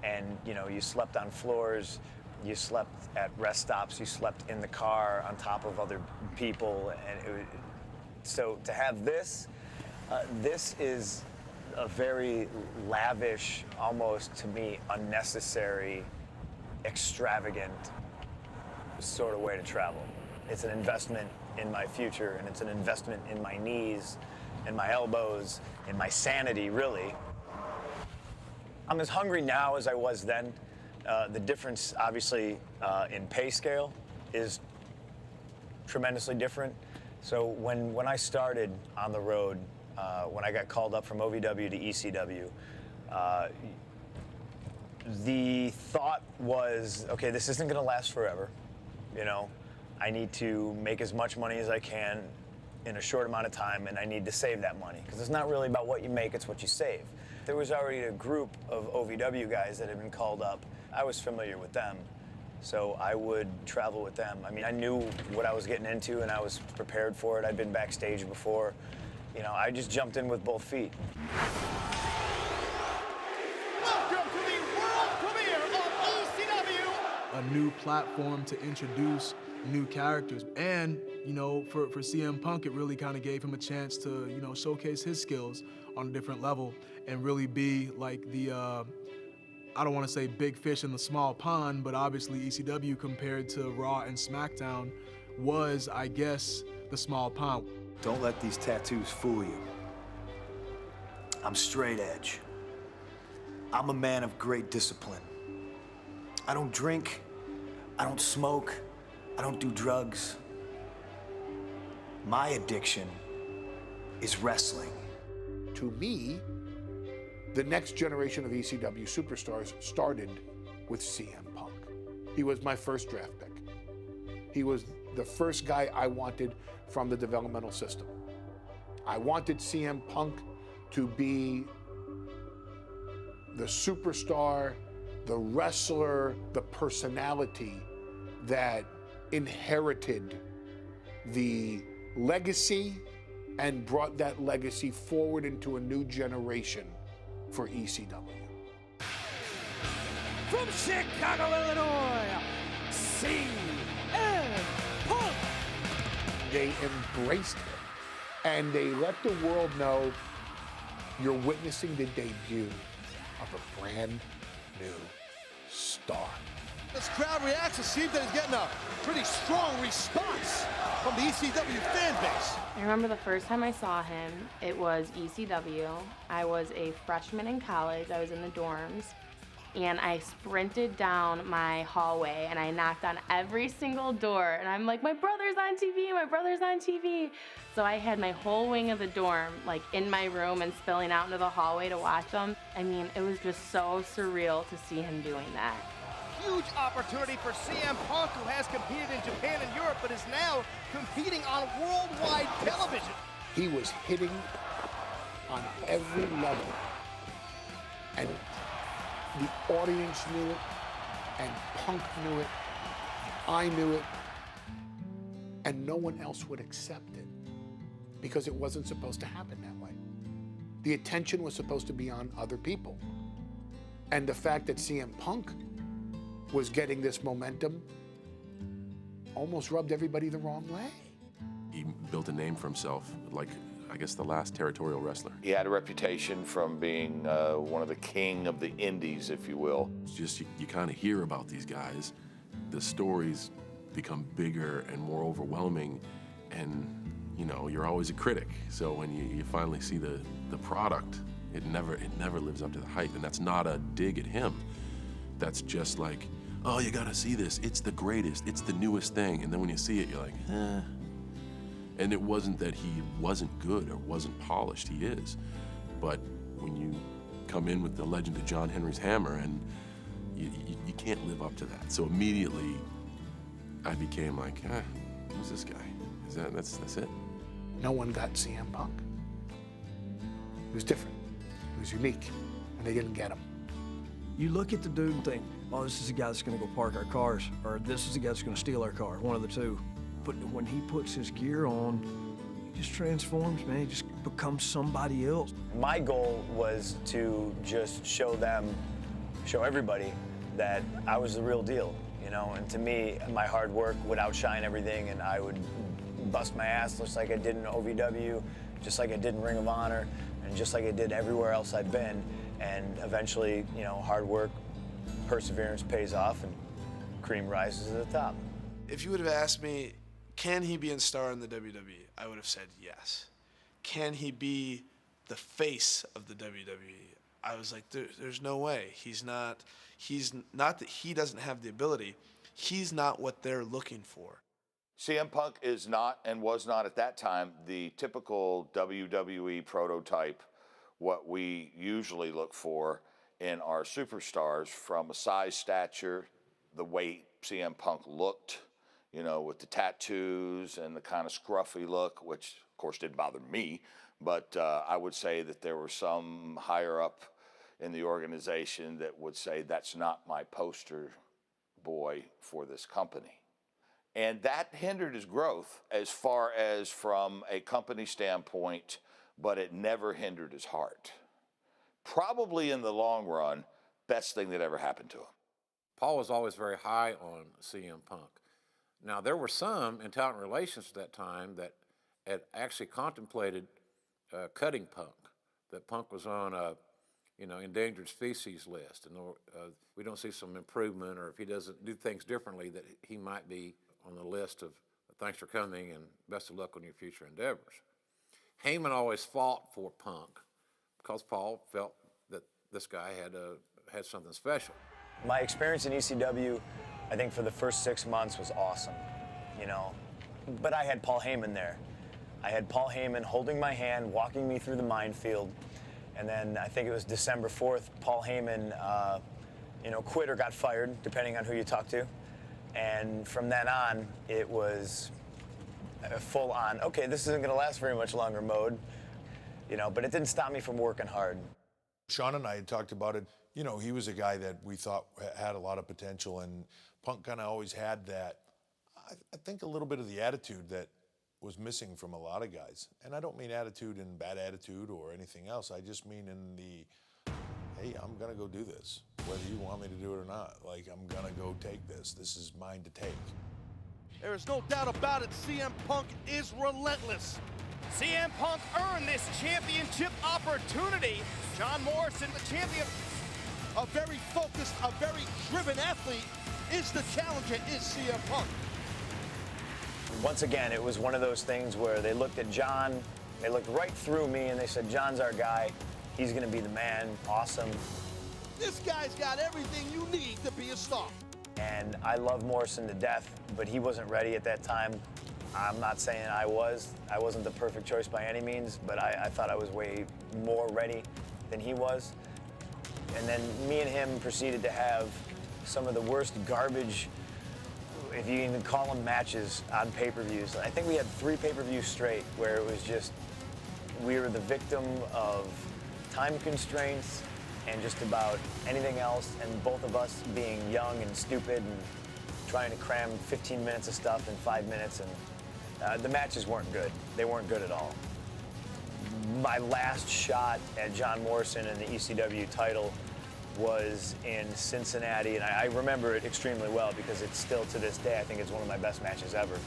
and you know, you slept on floors, you slept at rest stops, you slept in the car on top of other people, and so to have this is a very lavish, almost to me unnecessary, extravagant sort of way to travel. It's an investment in my future, and it's an investment in my knees, in my elbows, in my sanity, really. I'm as hungry now as I was then. The difference, obviously, in pay scale is tremendously different. So when I started on the road, when I got called up from OVW to ECW, the thought was, okay, this isn't gonna last forever, you know? I need to make as much money as I can in a short amount of time, and I need to save that money, because it's not really about what you make, it's what you save. There was already a group of OVW guys that had been called up. I was familiar with them, so I would travel with them. I mean, I knew what I was getting into, and I was prepared for it. I'd been backstage before. You know, I just jumped in with both feet. Welcome to the world premiere of ECW. a new platform to introduce new characters. And, you know, for CM Punk, it really kind of gave him a chance to, you know, showcase his skills on a different level and really be like the, I don't want to say big fish in the small pond, but obviously ECW compared to Raw and SmackDown was, I guess, the small pond. Don't let these tattoos fool you. I'm straight edge. I'm a man of great discipline. I don't drink, I don't smoke, I don't do drugs. My addiction is wrestling. To me, the next generation of ECW superstars started with CM Punk. He was my first draft pick. He was the first guy I wanted from the developmental system. I wanted CM Punk to be the superstar, the wrestler, the personality that inherited the legacy and brought that legacy forward into a new generation for ECW. From Chicago, Illinois, CM Punk. They embraced it, and they let the world know you're witnessing the debut of a brand new star. This crowd reaction seems that he's getting a pretty strong response from the ECW fan base. I remember the first time I saw him, it was ECW. I was a freshman in college. I was in the dorms. And I sprinted down my hallway and I knocked on every single door. And I'm like, my brother's on TV, my brother's on TV. So I had my whole wing of the dorm like in my room and spilling out into the hallway to watch him. I mean, it was just so surreal to see him doing that. Huge opportunity for CM Punk, who has competed in Japan and Europe, but is now competing on worldwide television. He was hitting on every level. And the audience knew it, and Punk knew it, I knew it, and no one else would accept it because it wasn't supposed to happen that way. The attention was supposed to be on other people. And the fact that CM Punk was getting this momentum almost rubbed everybody the wrong way. He built a name for himself, like, I guess, the last territorial wrestler. He had a reputation from being one of the king of the indies, if you will. It's just you kind of hear about these guys, the stories become bigger and more overwhelming, and you know, you're always a critic. So when you finally see the product, it never lives up to the hype, and that's not a dig at him. That's just like, oh, you gotta see this. It's the greatest. It's the newest thing. And then when you see it, you're like, eh. And it wasn't that he wasn't good or wasn't polished. He is. But when you come in with the legend of John Henry's hammer, and you can't live up to that. So immediately, I became like, who's this guy? That's it? No one got CM Punk. He was different. He was unique, and they didn't get him. You look at the dude and think, oh, this is the guy that's gonna go park our cars, or this is the guy that's gonna steal our car, one of the two. But when he puts his gear on, he just transforms, man. He just becomes somebody else. My goal was to just show everybody that I was the real deal, you know? And to me, my hard work would outshine everything, and I would bust my ass just like I did in OVW, just like I did in Ring of Honor, and just like I did everywhere else I've been. And eventually, you know, hard work, perseverance pays off, and cream rises to the top. If you would have asked me, can he be a star in the WWE? I would have said yes. Can he be the face of the WWE? I was like, there's no way. He's not that he doesn't have the ability. He's not what they're looking for. CM Punk is not, and was not at that time, the typical WWE prototype, what we usually look for in our superstars, from a size, stature, the way CM Punk looked, you know, with the tattoos and the kind of scruffy look, which of course didn't bother me, but I would say that there were some higher up in the organization that would say, that's not my poster boy for this company. And that hindered his growth as far as from a company standpoint, but it never hindered his heart. Probably in the long run, best thing that ever happened to him. Paul was always very high on CM Punk. Now, there were some in Talent Relations at that time that had actually contemplated cutting Punk, that Punk was on a, endangered species list, and we don't see some improvement, or if he doesn't do things differently, that he might be on the list of thanks for coming and best of luck on your future endeavors. Heyman always fought for Punk because Paul felt that this guy had something special. My experience in ECW, I think for the first 6 months was awesome, but I had Paul Heyman there. I had Paul Heyman holding my hand, walking me through the minefield, and then I think it was December 4th, Paul Heyman, quit or got fired, depending on who you talk to. And from then on, it was a full-on, okay, this isn't going to last very much longer mode, but it didn't stop me from working hard. Sean and I had talked about it. He was a guy that we thought had a lot of potential, and Punk kind of always had that, I think, a little bit of the attitude that was missing from a lot of guys. And I don't mean attitude in bad attitude or anything else. I just mean in the, hey, I'm going to go do this, whether you want me to do it or not. Like, I'm going to go take this. This is mine to take. There is no doubt about it, CM Punk is relentless. CM Punk earned this championship opportunity. John Morrison, the champion, a very focused, a very driven athlete, is the challenger, is CM Punk. Once again, it was one of those things where they looked at John, they looked right through me, and they said, John's our guy. He's going to be the man. Awesome. This guy's got everything you need to be a star. And I love Morrison to death, but he wasn't ready at that time. I'm not saying I was. I wasn't the perfect choice by any means, but I thought I was way more ready than he was. And then me and him proceeded to have some of the worst garbage, if you even call them matches, on pay-per-views. I think we had 3 pay-per-views straight where it was just, we were the victim of time constraints and just about anything else, and both of us being young and stupid and trying to cram 15 minutes of stuff in 5 minutes, and the matches weren't good. They weren't good at all. My last shot at John Morrison in the ECW title was in Cincinnati, and I remember it extremely well because it's still, to this day, I think it's one of my best matches ever.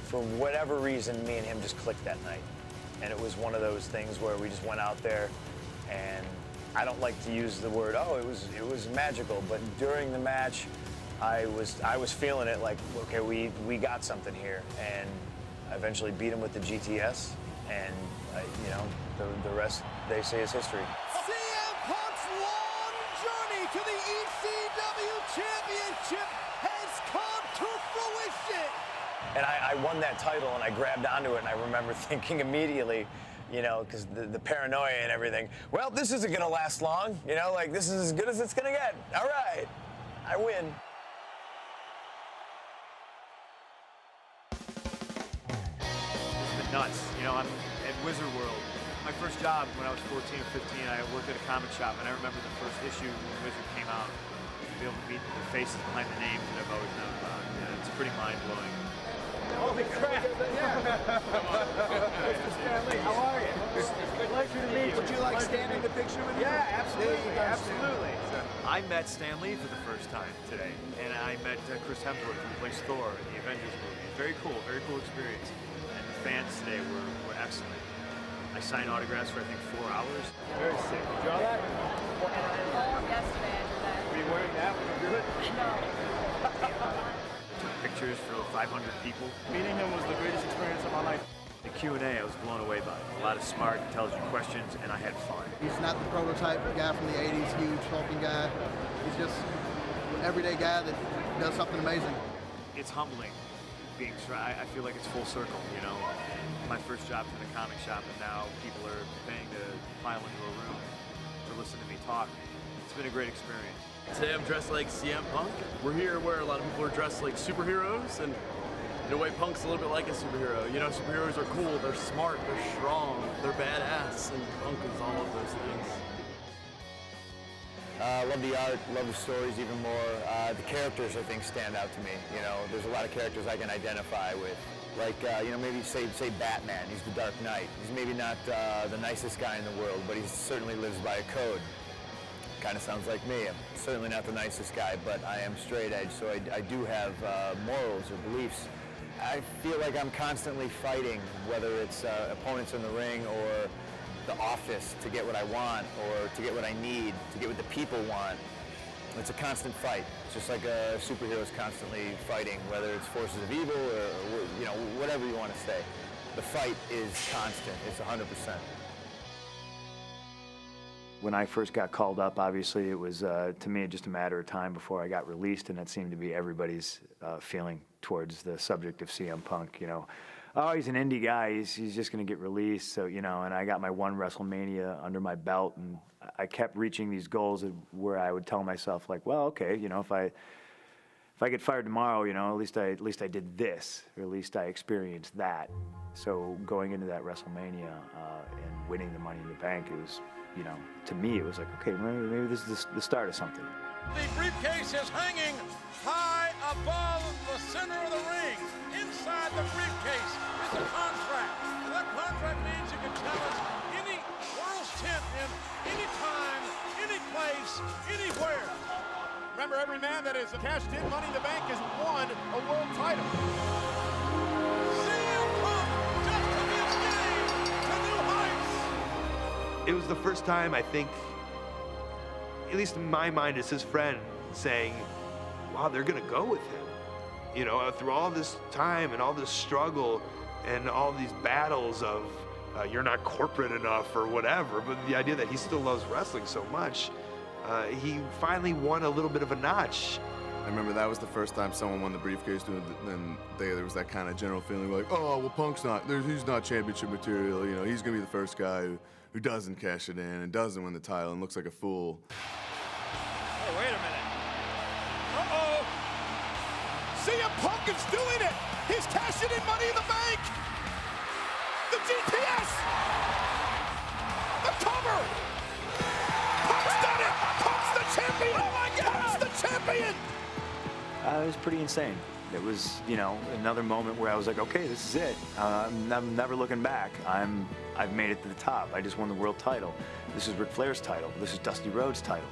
For whatever reason, me and him just clicked that night. And it was one of those things where we just went out there, and I don't like to use the word, oh, it was magical, but during the match, I was feeling it like, okay, we got something here, and I eventually beat him with the GTS, and the rest, they say, is history. CM Punk's long journey to the ECW Championship has come to fruition. And I won that title, and I grabbed onto it, and I remember thinking immediately, because the paranoia and everything, well, this isn't going to last long, like, this is as good as it's going to get. All right, I win. It's been nuts. I'm at Wizard World. My first job when I was 14 or 15, I worked at a comic shop, and I remember the first issue when Wizard came out, to be able to meet the faces behind the names that I've always known about. It's pretty mind-blowing. Holy crap! Mr. Stanley, how are you? Pleasure to meet you. Would you like standing the picture with you? Yeah, absolutely, absolutely. I met Stan Lee for the first time today, and I met Chris Hemsworth, who plays Thor in the Avengers movie. Very cool experience. And the fans today were excellent. I signed autographs for, I think, 4 hours. Very sick. Did you draw that? Yesterday I did that. Were you wearing that when you do it? No. Took pictures for 500 people. Meeting him was the greatest experience of my life. The Q&A I was blown away by. A lot of smart, intelligent questions, and I had fun. He's not the prototype guy from the 80s, huge, hulking guy. He's just an everyday guy that does something amazing. It's humbling being, I feel like it's full circle, My first job's in a comic shop, and now people are paying to file into a room to listen to me talk. It's been a great experience. Today I'm dressed like CM Punk. We're here where a lot of people are dressed like superheroes, and in a way Punk's a little bit like a superhero. Superheroes are cool, they're smart, they're strong, they're badass, and Punk is all of those things. Love the art, love the stories even more. The characters, I think, stand out to me. There's a lot of characters I can identify with. Like, maybe say Batman, he's the Dark Knight. He's maybe not the nicest guy in the world, but he certainly lives by a code. kind of sounds like me. I'm certainly not the nicest guy, but I am straight edge, so I do have morals or beliefs. I feel like I'm constantly fighting, whether it's opponents in the ring or the office, to get what I want or to get what I need, to get what the people want. It's a constant fight. It's just like a superhero's constantly fighting, whether it's forces of evil or whatever you want to say. The fight is constant. It's 100%. When I first got called up, obviously it was, to me, just a matter of time before I got released, and that seemed to be everybody's feeling towards the subject of CM Punk. Oh, he's an indie guy, he's just going to get released, so, and I got my one WrestleMania under my belt, and I kept reaching these goals where I would tell myself, like, well, okay, if I get fired tomorrow, at least I did this, or at least I experienced that. So going into that WrestleMania and winning the Money in the Bank, it was, to me, it was like, okay, maybe this is the start of something. The briefcase is hanging high above the center of the ring. Inside the briefcase is a contract. And that contract means you can challenge any world's champion, anytime, any place, anywhere. Remember, every man that is cashed in Money in the Bank has won a world title. CM Punk just took his game to new heights. It was the first time, I think, at least in my mind as his friend, saying, wow, they're gonna go with him. Through all this time and all this struggle and all these battles of you're not corporate enough or whatever, but the idea that he still loves wrestling so much, he finally won a little bit of a notch. I remember that was the first time someone won the briefcase, and there was that kind of general feeling like, oh, well, Punk's he's not championship material, he's gonna be the first guy who doesn't cash it in and doesn't win the title and looks like a fool. Oh, wait a minute. Uh-oh. CM Punk is doing it. He's cashing in Money in the Bank. The DPS. The cover. Punk's done it. Punk's the champion. Oh, my God. Punk's the champion. It was pretty insane. It was, another moment where I was like, okay, this is it. I'm never looking back. I've made it to the top. I just won the world title. This is Ric Flair's title. This is Dusty Rhodes' title.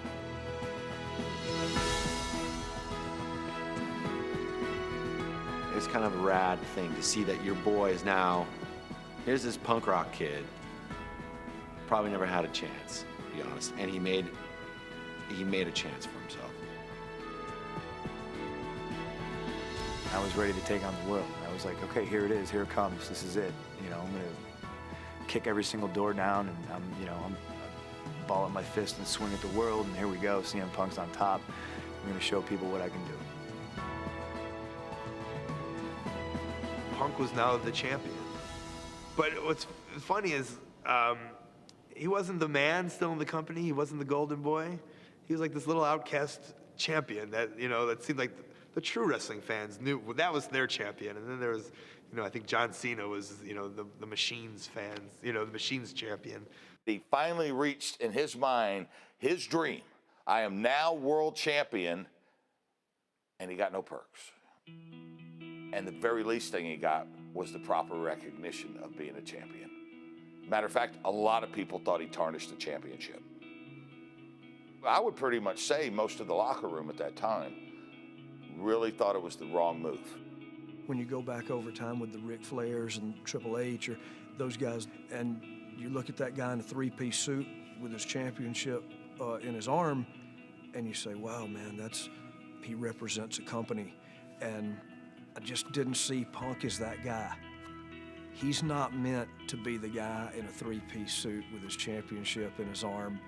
It's kind of a rad thing to see that your boy is now, here's this punk rock kid, probably never had a chance, to be honest, and he made a chance for himself. I was ready to take on the world. I was like, okay, here it is, here it comes, this is it. I'm gonna kick every single door down, and I'm ball up my fist and swing at the world, and here we go, CM Punk's on top. I'm gonna show people what I can do. Punk was now the champion. But what's funny is he wasn't the man still in the company. He wasn't the golden boy. He was like this little outcast champion that, that seemed like the true wrestling fans knew that was their champion. And then there was, I think John Cena was, the Machines fans, the Machines champion. He finally reached, in his mind, his dream. I am now world champion, and he got no perks. And the very least thing he got was the proper recognition of being a champion. Matter of fact, a lot of people thought he tarnished the championship. I would pretty much say most of the locker room at that time really thought it was the wrong move. When you go back over time with the Ric Flairs and Triple H or those guys, and you look at that guy in a three-piece suit with his championship in his arm, and you say, wow, man, he represents a company. And I just didn't see Punk as that guy. He's not meant to be the guy in a three-piece suit with his championship in his arm.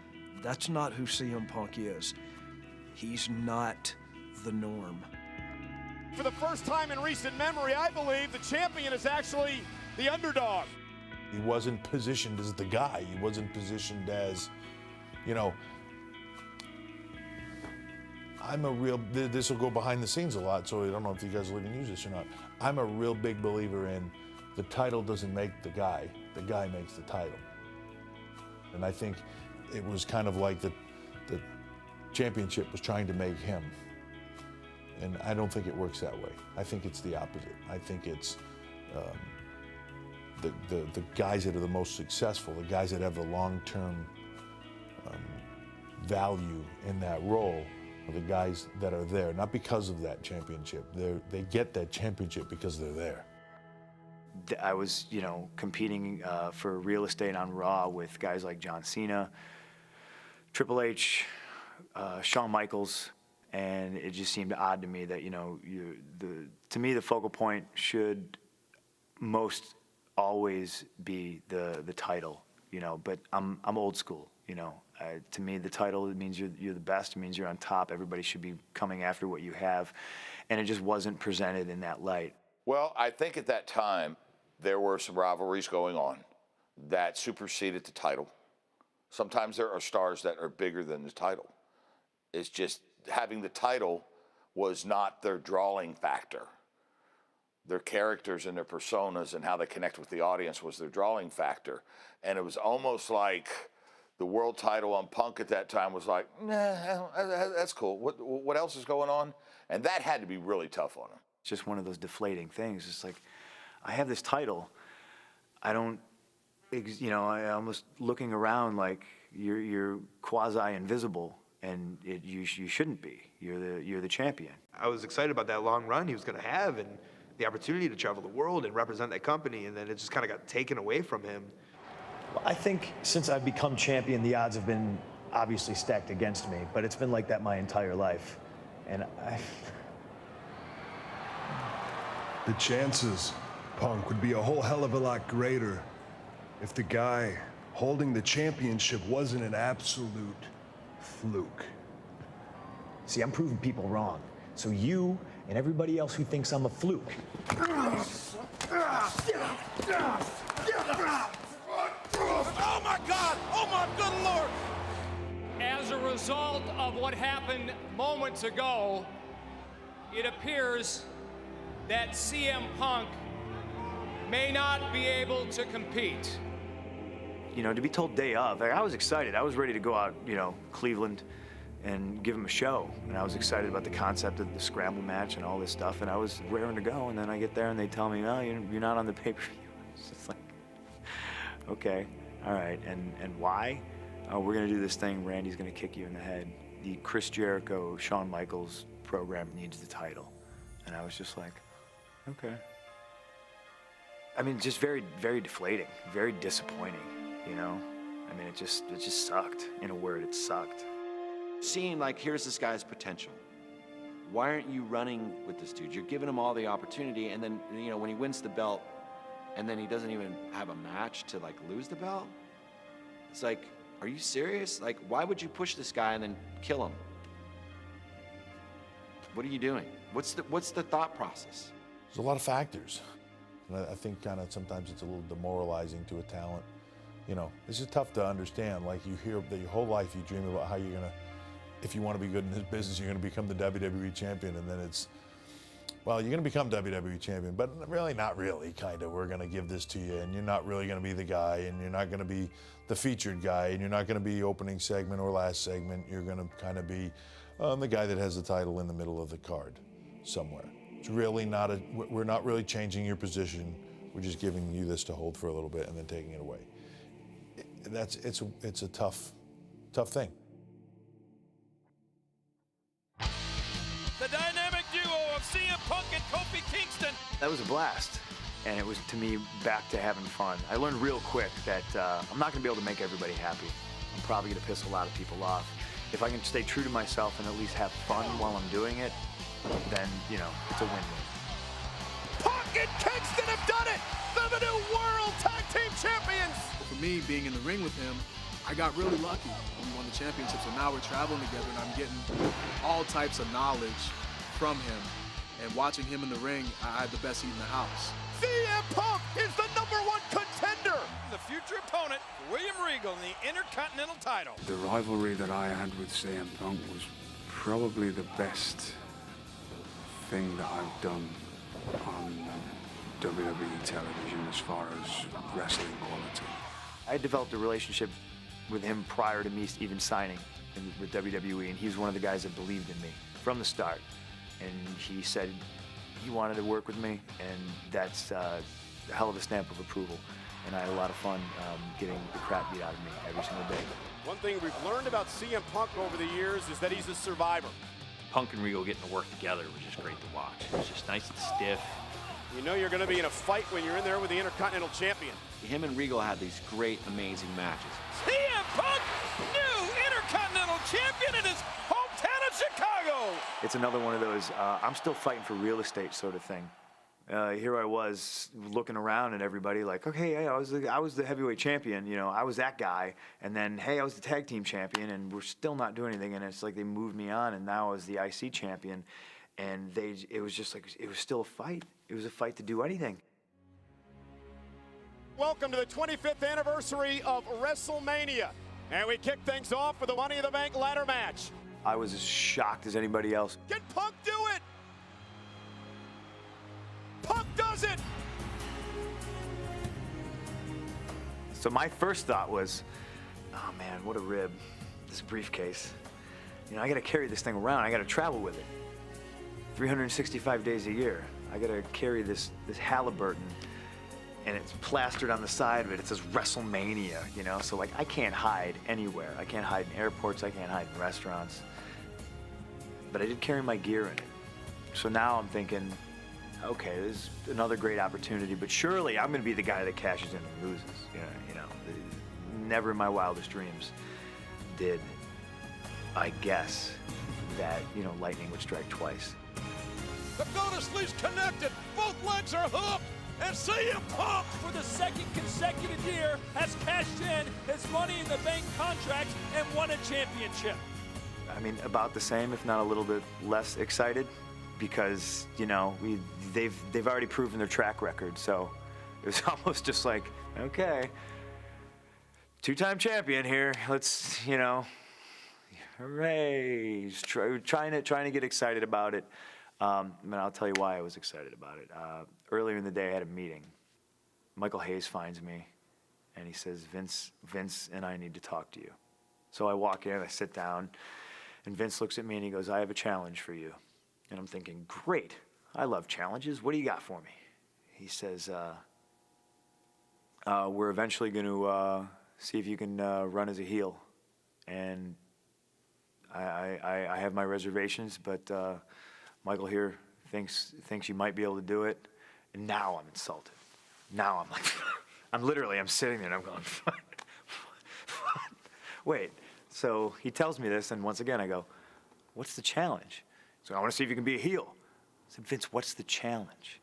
That's not who CM Punk is. He's not the norm. For the first time in recent memory, I believe the champion is actually the underdog. He wasn't positioned as the guy. He wasn't positioned as, this will go behind the scenes a lot, so I don't know if you guys will even use this or not. I'm a real big believer in the title doesn't make the guy makes the title. And I think it was kind of like the championship was trying to make him. And I don't think it works that way. I think it's the opposite. I think it's the guys that are the most successful, the guys that have the long-term value in that role are the guys that are there, not because of that championship. They get that championship because they're there. I was, you know, competing for real estate on Raw with guys like John Cena, Triple H, Shawn Michaels, and it just seemed odd to me that, you know, to me the focal point should most always be the title, you know. But I'm old school, you know. To me, the title, it means you're the best. It means you're on top. Everybody should be coming after what you have, and it just wasn't presented in that light. Well, I think at that time there were some rivalries going on that superseded the title. Sometimes there are stars that are bigger than the title. It's just having the title was not their drawing factor. Their characters and their personas and how they connect with the audience was their drawing factor. And it was almost like the world title on Punk at that time was like, nah, that's cool. What else is going on? And that had to be really tough on him. It's just one of those deflating things. It's like, I have this title. I don't, you know, I almost looking around like you're quasi-invisible, and you shouldn't be. You're the champion. I was excited about that long run he was going to have and the opportunity to travel the world and represent that company, and then it just kind of got taken away from him. Well, I think since I've become champion, the odds have been obviously stacked against me, but it's been like that my entire life. And The chances, Punk, would be a whole hell of a lot greater if the guy holding the championship wasn't an absolute fluke. See, I'm proving people wrong. So you and everybody else who thinks I'm a fluke. Oh my God! Oh my good Lord! As a result of what happened moments ago, it appears that CM Punk may not be able to compete. You know, to be told day of, I was excited. I was ready to go out, you know, Cleveland and give him a show. And I was excited about the concept of the scramble match and all this stuff. And I was raring to go. And then I get there and they tell me, no, you're not on the pay-per-view. It's just like, okay, all right. And why? We're going to do this thing. Randy's going to kick you in the head. The Chris Jericho, Shawn Michaels program needs the title. And I was just like, okay. I mean, just very, very deflating, very disappointing, you know? I mean, it just sucked. In a word, it sucked. Seeing like, here's this guy's potential. Why aren't you running with this dude? You're giving him all the opportunity, and then, you know, when he wins the belt, and then he doesn't even have a match to like lose the belt, it's like, are you serious? Like, why would you push this guy and then kill him? What are you doing? What's the thought process? There's a lot of factors. And I think kind of sometimes it's a little demoralizing to a talent. You know, this is tough to understand. Like, you hear that your whole life you dream about how you're gonna, if you want to be good in this business, you're gonna become the WWE champion, and then it's, well, you're gonna become WWE champion, but really not really, kind of. We're gonna give this to you, and you're not really gonna be the guy, and you're not gonna be the featured guy, and you're not gonna be opening segment or last segment. You're gonna kind of be the guy that has the title in the middle of the card somewhere. It's really not we're not really changing your position. We're just giving you this to hold for a little bit and then taking it away. It's a tough thing. The dynamic duo of CM Punk and Kofi Kingston. That was a blast. And it was, to me, back to having fun. I learned real quick that I'm not going to be able to make everybody happy. I'm probably going to piss a lot of people off. If I can stay true to myself and at least have fun while I'm doing it, then, you know, it's a win-win. Punk and Kingston have done it! They're the new World Tag Team Champions! For me, being in the ring with him, I got really lucky. We won the championship, so now we're traveling together, and I'm getting all types of knowledge from him. And watching him in the ring, I had the best seat in the house. CM Punk is the #1 contender! The future opponent, William Regal, in the Intercontinental title. The rivalry that I had with CM Punk was probably the best thing that I've done on WWE television as far as wrestling quality. I developed a relationship with him prior to me even signing with WWE, and he was one of the guys that believed in me from the start. And he said he wanted to work with me, and that's a hell of a stamp of approval. And I had a lot of fun getting the crap beat out of me every single day. One thing we've learned about CM Punk over the years is that he's a survivor. Punk and Regal getting to work together was just great to watch. It was just nice and stiff. You know you're going to be in a fight when you're in there with the Intercontinental Champion. Him and Regal had these great, amazing matches. CM Punk, new Intercontinental Champion in his hometown of Chicago. It's another one of those, I'm still fighting for real estate sort of thing. Here I was looking around at everybody like, okay, hey, I was the heavyweight champion, you know, I was that guy, and then, hey, I was the tag team champion, and we're still not doing anything, and it's like they moved me on, and now I was the IC champion, and it was just like, it was still a fight. It was a fight to do anything. Welcome to the 25th anniversary of WrestleMania, and we kick things off with the Money in the Bank ladder match. I was as shocked as anybody else. Can Punk do it? Punk does it! So my first thought was, oh man, what a rib, this briefcase. You know, I gotta carry this thing around, I gotta travel with it. 365 days a year, I gotta carry this Halliburton, and it's plastered on the side of it, it says WrestleMania, you know? So like, I can't hide anywhere. I can't hide in airports, I can't hide in restaurants. But I did carry my gear in it. So now I'm thinking, okay, this is another great opportunity, but surely I'm gonna be the guy that cashes in and loses. You know, never in my wildest dreams did I guess that, you know, lightning would strike twice. The Goddess Leash connected, both legs are hooked, and CM Punk, for the second consecutive year, has cashed in his Money in the Bank contract and won a championship. I mean, about the same, if not a little bit less excited, because, you know, they've already proven their track record, so it was almost just like, okay, two-time champion here, let's, you know, hooray, just trying to get excited about it. And I'll tell you why I was excited about it. Earlier in the day, I had a meeting. Michael Hayes finds me, and he says, Vince and I need to talk to you. So I walk in, I sit down, and Vince looks at me and he goes, I have a challenge for you. And I'm thinking, great, I love challenges. What do you got for me? He says, we're eventually going to see if you can run as a heel. And I have my reservations, but Michael here thinks you might be able to do it. And now I'm insulted. Now I'm like, I'm sitting there and I'm going, what? Wait. So he tells me this, and once again I go, what's the challenge? So I want to see if you can be a heel. I said, Vince, what's the challenge?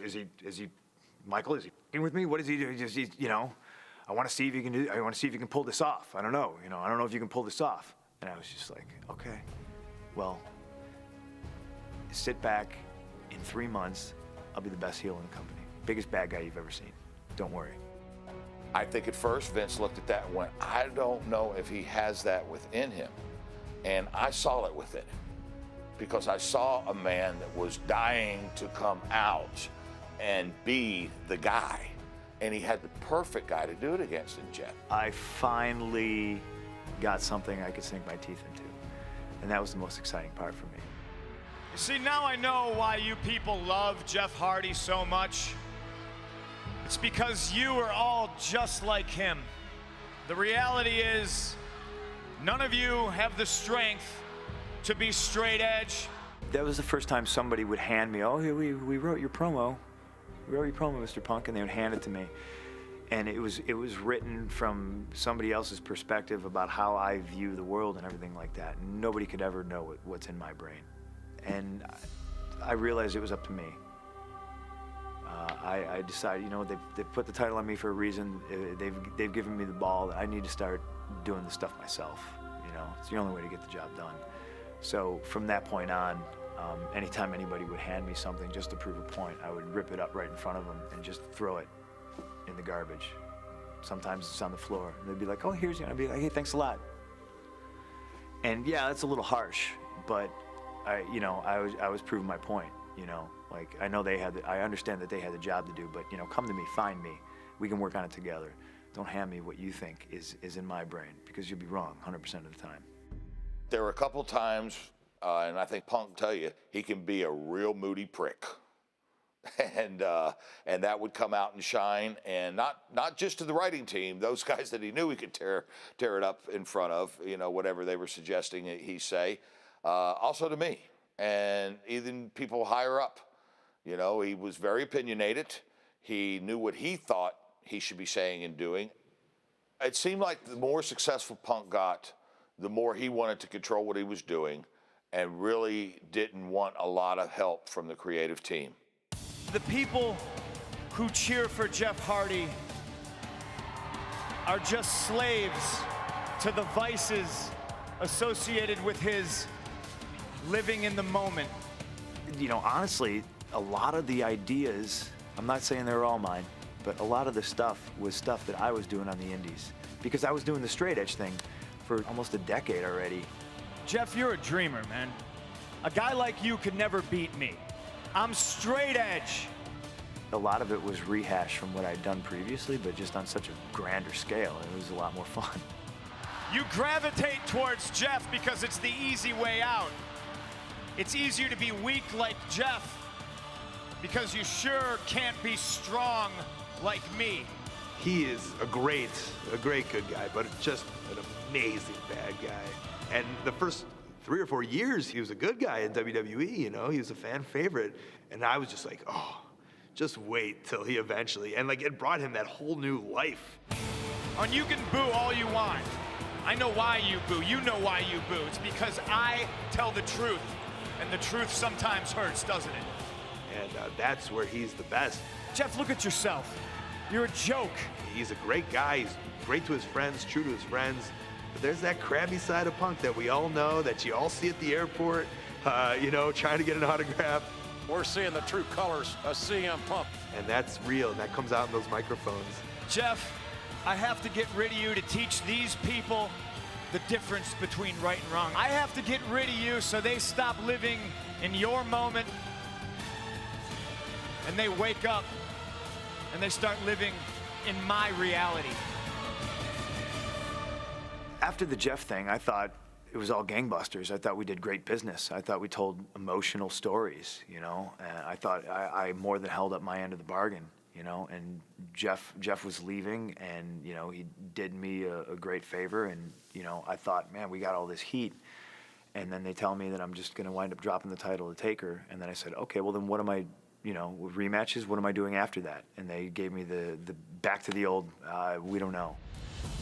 Is he, Michael, is he f***ing with me? What is he doing? You know, I want to see if you can pull this off. I don't know, I don't know if you can pull this off. And I was just like, okay, well, sit back. In 3 months, I'll be the best heel in the company. Biggest bad guy you've ever seen. Don't worry. I think at first Vince looked at that and went, I don't know if he has that within him. And I saw it within him because I saw a man that was dying to come out and be the guy. And he had the perfect guy to do it against in Jeff. I finally got something I could sink my teeth into. And that was the most exciting part for me. You see, now I know why you people love Jeff Hardy so much. It's because you are all just like him. The reality is, none of you have the strength to be straight edge. That was the first time somebody would hand me, oh, here, we wrote your promo. We wrote your promo, Mr. Punk, and they would hand it to me. And it was written from somebody else's perspective about how I view the world and everything like that. Nobody could ever know what's in my brain. And I realized it was up to me. I decided, you know, they've put the title on me for a reason. They've given me the ball. I need to start doing the stuff myself. You know, it's the only way to get the job done. So from that point on, anytime anybody would hand me something just to prove a point, I would rip it up right in front of them and just throw it in the garbage. Sometimes it's on the floor. And they'd be like, oh, here's you. And I'd be like, hey, thanks a lot. And yeah, that's a little harsh, but I was proving my point, you know. Like, I know I understand that they had the job to do, but, you know, come to me, find me. We can work on it together. Don't hand me what you think is in my brain, because you'll be wrong 100% of the time. There were a couple times, and I think Punk will tell you, he can be a real moody prick. and that would come out and shine, and not just to the writing team, those guys that he knew he could tear it up in front of, whatever they were suggesting he say, also to me, and even people higher up. He was very opinionated. He knew what he thought he should be saying and doing. It seemed like the more successful Punk got, the more he wanted to control what he was doing and really didn't want a lot of help from the creative team. The people who cheer for Jeff Hardy are just slaves to the vices associated with his living in the moment. Honestly, a lot of the ideas, I'm not saying they were all mine, but a lot of the stuff was stuff that I was doing on the indies because I was doing the straight edge thing for almost a decade already. Jeff, you're a dreamer, man. A guy like you could never beat me. I'm straight edge. A lot of it was rehashed from what I'd done previously, but just on such a grander scale. It was a lot more fun. You gravitate towards Jeff because it's the easy way out. It's easier to be weak like Jeff because you sure can't be strong like me. He is a great good guy, but just an amazing bad guy. And the first 3 or 4 years, he was a good guy in WWE, he was a fan favorite. And I was just like, oh, just wait till he eventually, and it brought him that whole new life. And you can boo all you want. I know why you boo. You know why you boo. It's because I tell the truth, and the truth sometimes hurts, doesn't it? And that's where he's the best. Jeff, look at yourself. You're a joke. He's a great guy. He's great to his friends, true to his friends. But there's that crabby side of Punk that we all know, that you all see at the airport, trying to get an autograph. We're seeing the true colors of CM Punk. And that's real, and that comes out in those microphones. Jeff, I have to get rid of you to teach these people the difference between right and wrong. I have to get rid of you so they stop living in your moment and they wake up and they start living in my reality. After the Jeff thing, I thought it was all gangbusters. I thought we did great business. I thought we told emotional stories, And I thought I more than held up my end of the bargain, And Jeff was leaving, and he did me a great favor, and I thought, man, we got all this heat, and then they tell me that I'm just going to wind up dropping the title to Taker, and then I said, okay, well then what am I? With rematches, what am I doing after that? And they gave me the back to the old, we don't know.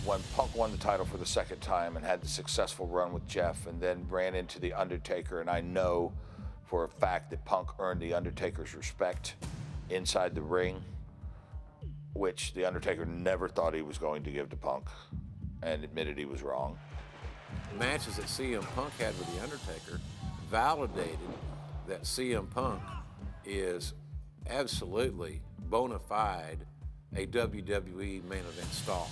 When Punk won the title for the second time and had the successful run with Jeff and then ran into The Undertaker, and I know for a fact that Punk earned The Undertaker's respect inside the ring, which The Undertaker never thought he was going to give to Punk and admitted he was wrong. The matches that CM Punk had with The Undertaker validated that CM Punk is absolutely bona fide a WWE main event star.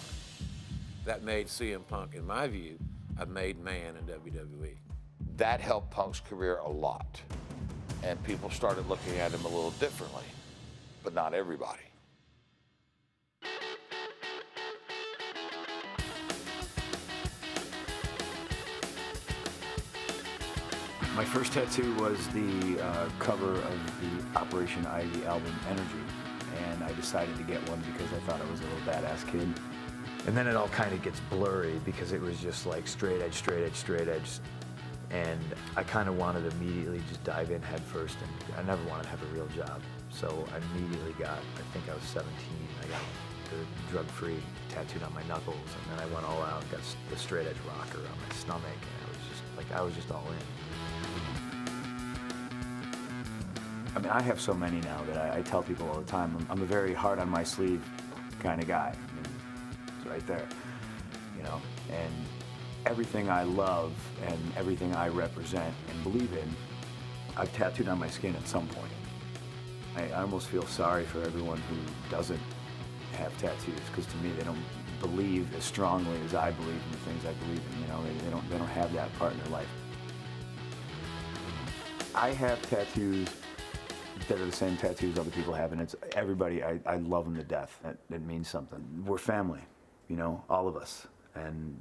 That made CM Punk, in my view, a made man in WWE. That helped Punk's career a lot, and people started looking at him a little differently, but not everybody. My first tattoo was the cover of the Operation Ivy album, Energy, and I decided to get one because I thought I was a little badass kid. And then it all kind of gets blurry because it was just like straight edge, straight edge, straight edge. And I kind of wanted to immediately just dive in head first, and I never wanted to have a real job. So I immediately got, I think I was 17, I got the drug-free tattooed on my knuckles, and then I went all out and got the straight edge rocker on my stomach, and I was just all in. I mean, I have so many now that I tell people all the time, I'm a very hard on my sleeve kind of guy. It's right there, and everything I love and everything I represent and believe in, I've tattooed on my skin at some point. I almost feel sorry for everyone who doesn't have tattoos, because to me they don't believe as strongly as I believe in the things I believe in. They don't have that part in their life. I have tattoos that are the same tattoos other people have, and it's everybody. I love them to death. It means something. We're family, all of us. And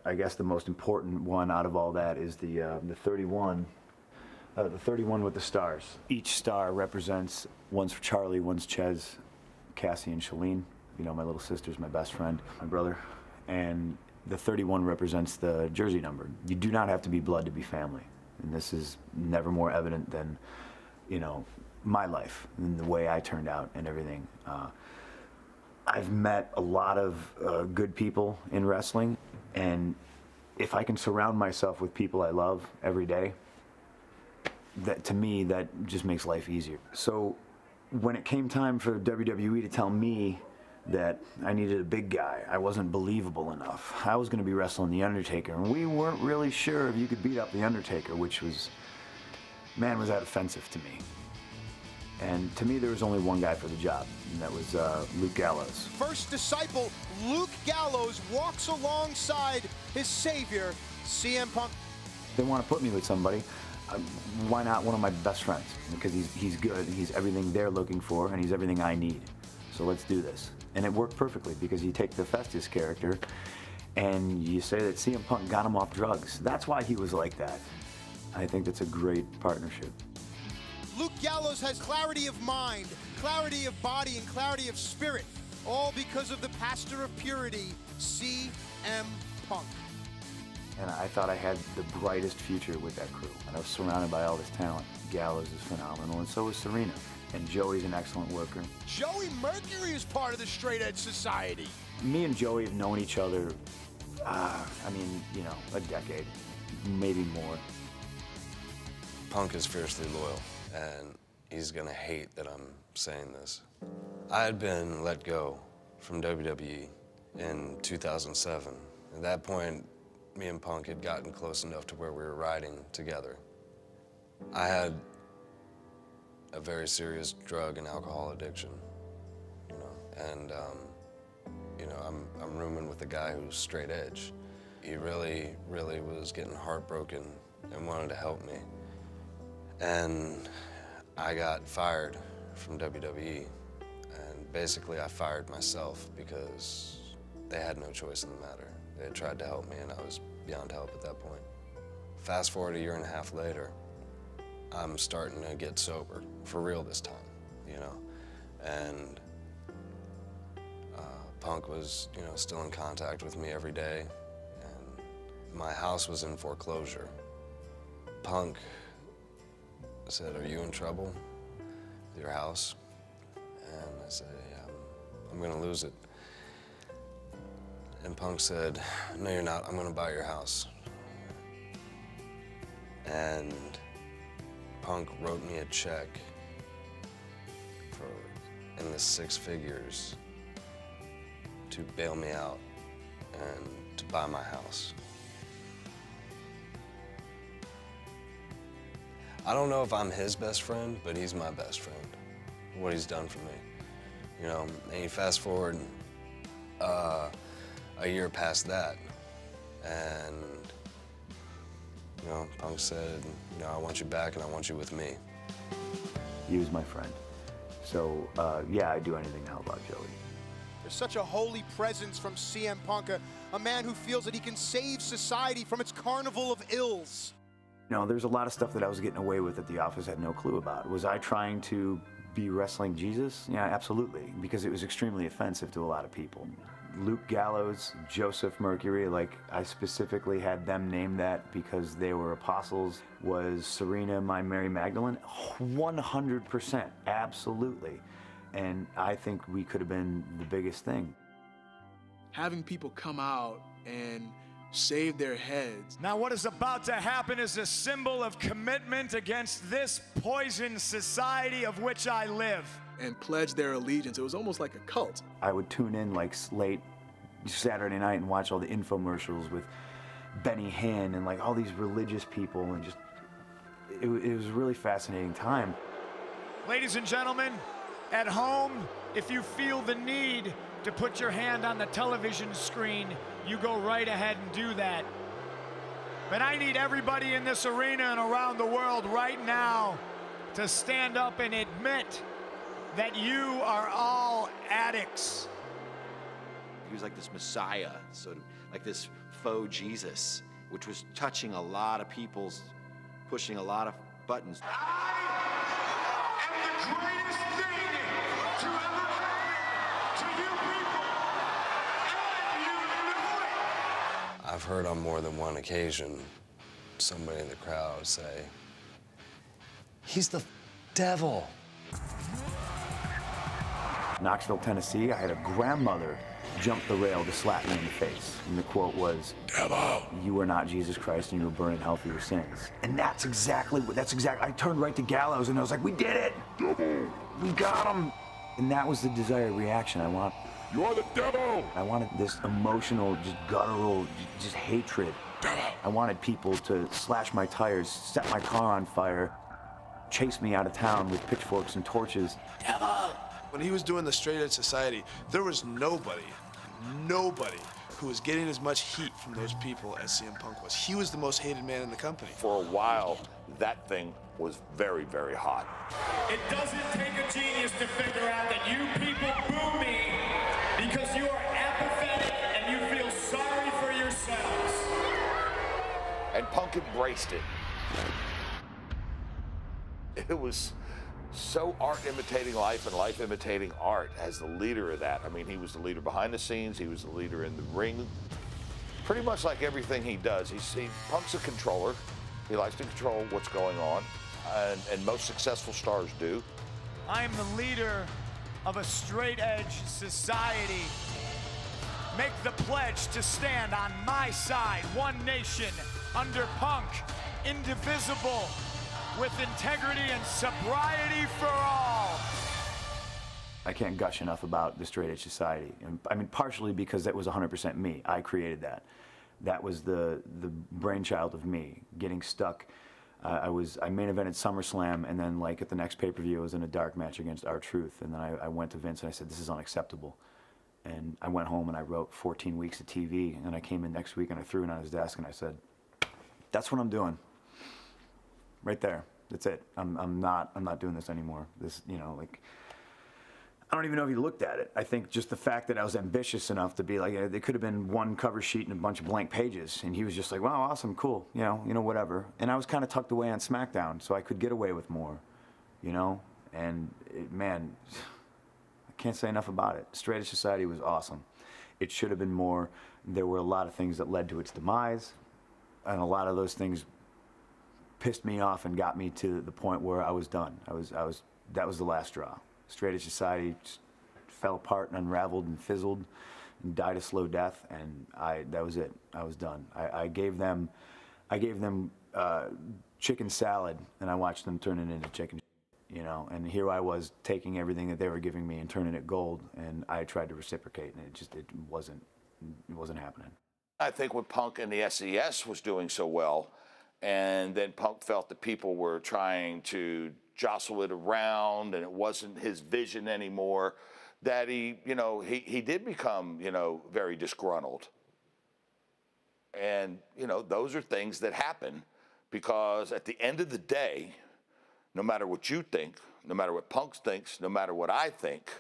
I guess the most important one out of all that is the 31 The 31 with the stars. Each star represents, one's for Charlie, one's Chez, Cassie, and Shalene. You know, my little sister's my best friend, my brother. And the 31 represents the jersey number. You do not have to be blood to be family. And this is never more evident than, you know, my life and the way I turned out and everything. I've met a lot of good people in wrestling, and if I can surround myself with people I love every day, that to me, that just makes life easier. So when it came time for WWE to tell me that I needed a big guy, I wasn't believable enough. I was going to be wrestling The Undertaker, and we weren't really sure if you could beat up The Undertaker, which was, man, was that offensive to me. And to me, there was only one guy for the job, and that was Luke Gallows. First disciple, Luke Gallows, walks alongside his savior, CM Punk. They want to put me with somebody. Why not one of my best friends? Because he's good, he's everything they're looking for, and he's everything I need. So let's do this. And it worked perfectly, because you take the Festus character and you say that CM Punk got him off drugs. That's why he was like that. I think that's a great partnership. Luke Gallows has clarity of mind, clarity of body, and clarity of spirit, all because of the pastor of purity, CM Punk. And I thought I had the brightest future with that crew. And I was surrounded by all this talent. Gallows is phenomenal, and so is Serena. And Joey's an excellent worker. Joey Mercury is part of the Straight Edge Society. Me and Joey have known each other, I mean, you know, a decade, maybe more. Punk is fiercely loyal, and he's gonna hate that I'm saying this. I had been let go from WWE in 2007. At that point, me and Punk had gotten close enough to where we were riding together. I had a very serious drug and alcohol addiction, you know, and you know, I'm rooming with a guy who's straight edge. He really was getting heartbroken and wanted to help me. And I got fired from WWE, and basically I fired myself because they had no choice in the matter. They had tried to help me, and I was beyond help at that point. Fast forward a year and a half later, I'm starting to get sober, for real this time, you know, and Punk was, you know, still in contact with me every day, and my house was in foreclosure. Punk said, "Are you in trouble with your house?" And I said, "Yeah, I'm gonna lose it." And Punk said, "No, you're not. I'm gonna buy your house." And Punk wrote me a check for in the 6 figures to bail me out and to buy my house. I don't know if I'm his best friend, but he's my best friend, what he's done for me. You know, and you fast forward a year past that, and you know, Punk said, you know, "I want you back and I want you with me." He was my friend. So, yeah, I'd do anything to help out Joey. There's such a holy presence from CM Punk, a man who feels that he can save society from its carnival of ills. You know, there's a lot of stuff that I was getting away with that the office had no clue about. Was I trying to be wrestling Jesus? Yeah, absolutely, because it was extremely offensive to a lot of people. Luke Gallows, Joseph Mercury, like I specifically had them named that because they were apostles. Was Serena my Mary Magdalene? 100%, absolutely. And I think we could have been the biggest thing. Having people come out and save their heads. Now what is about to happen is a symbol of commitment against this poison society of which I live. And pledge their allegiance. It was almost like a cult. I would tune in like late Saturday night and watch all the infomercials with Benny Hinn and like all these religious people, and just, it was a really fascinating time. Ladies and gentlemen, at home, if you feel the need to put your hand on the television screen, you go right ahead and do that. But I need everybody in this arena and around the world right now to stand up and admit that you are all addicts. He was like this Messiah, sort of like this faux Jesus, which was touching a lot of people's, pushing a lot of buttons. I've heard on more than one occasion somebody in the crowd say, "He's the devil." Knoxville, Tennessee, I had a grandmother jump the rail to slap me in the face. And the quote was, "Devil, you are not Jesus Christ and you will burn in hell for your sins." And that's exactly, I turned right to Gallows and I was like, "We did it! Devil, we got him!" And that was the desired reaction I want. "You're the devil!" I wanted this emotional, just guttural, just hatred. Devil. I wanted people to slash my tires, set my car on fire, chase me out of town with pitchforks and torches. Devil! When he was doing the Straight Edge Society, there was nobody who was getting as much heat from those people as CM Punk was. He was the most hated man in the company. For a while, that thing was very, very hot. It doesn't take a genius to figure out that you people boo me because you are apathetic and you feel sorry for yourselves. And Punk embraced it. It was so art imitating life and life imitating art as the leader of that. I mean, he was the leader behind the scenes, he was the leader in the ring. Pretty much like everything he does, Punk's a controller. He likes to control what's going on, and most successful stars do. I am the leader of a straight edge society. Make the pledge to stand on my side, one nation, under Punk, indivisible, with integrity and sobriety for all. I can't gush enough about the Straight Edge Society. And, I mean, partially because that was 100% me. I created that. That was the brainchild of me, getting stuck. I main evented SummerSlam, and then like at the next pay-per-view, I was in a dark match against R-Truth. And then I went to Vince and I said, "This is unacceptable." And I went home and I wrote 14 weeks of TV. And I came in next week and I threw it on his desk and I said, "That's what I'm doing. Right there. That's it. I'm not doing this anymore." This, you know, like, I don't even know if he looked at it. I think just the fact that I was ambitious enough to be like, there could have been one cover sheet and a bunch of blank pages, and he was just like, "Wow, awesome, cool, you know, whatever." And I was kind of tucked away on SmackDown, so I could get away with more, you know. And man, I can't say enough about it. Straight Edge Society was awesome. It should have been more. There were a lot of things that led to its demise, and a lot of those things pissed me off and got me to the point where I was done. That was the last straw. Straight Edge Society just fell apart and unraveled and fizzled and died a slow death, and that was it. I was done. I gave them chicken salad, and I watched them turn it into chicken, you know. And here I was taking everything that they were giving me and turning it gold, and I tried to reciprocate, and it wasn't happening. I think when Punk and the SES was doing so well, and then Punk felt that people were trying to jostle it around and it wasn't his vision anymore, that he did become, very disgruntled. And, those are things that happen because at the end of the day, no matter what you think, no matter what Punk thinks, no matter what I think,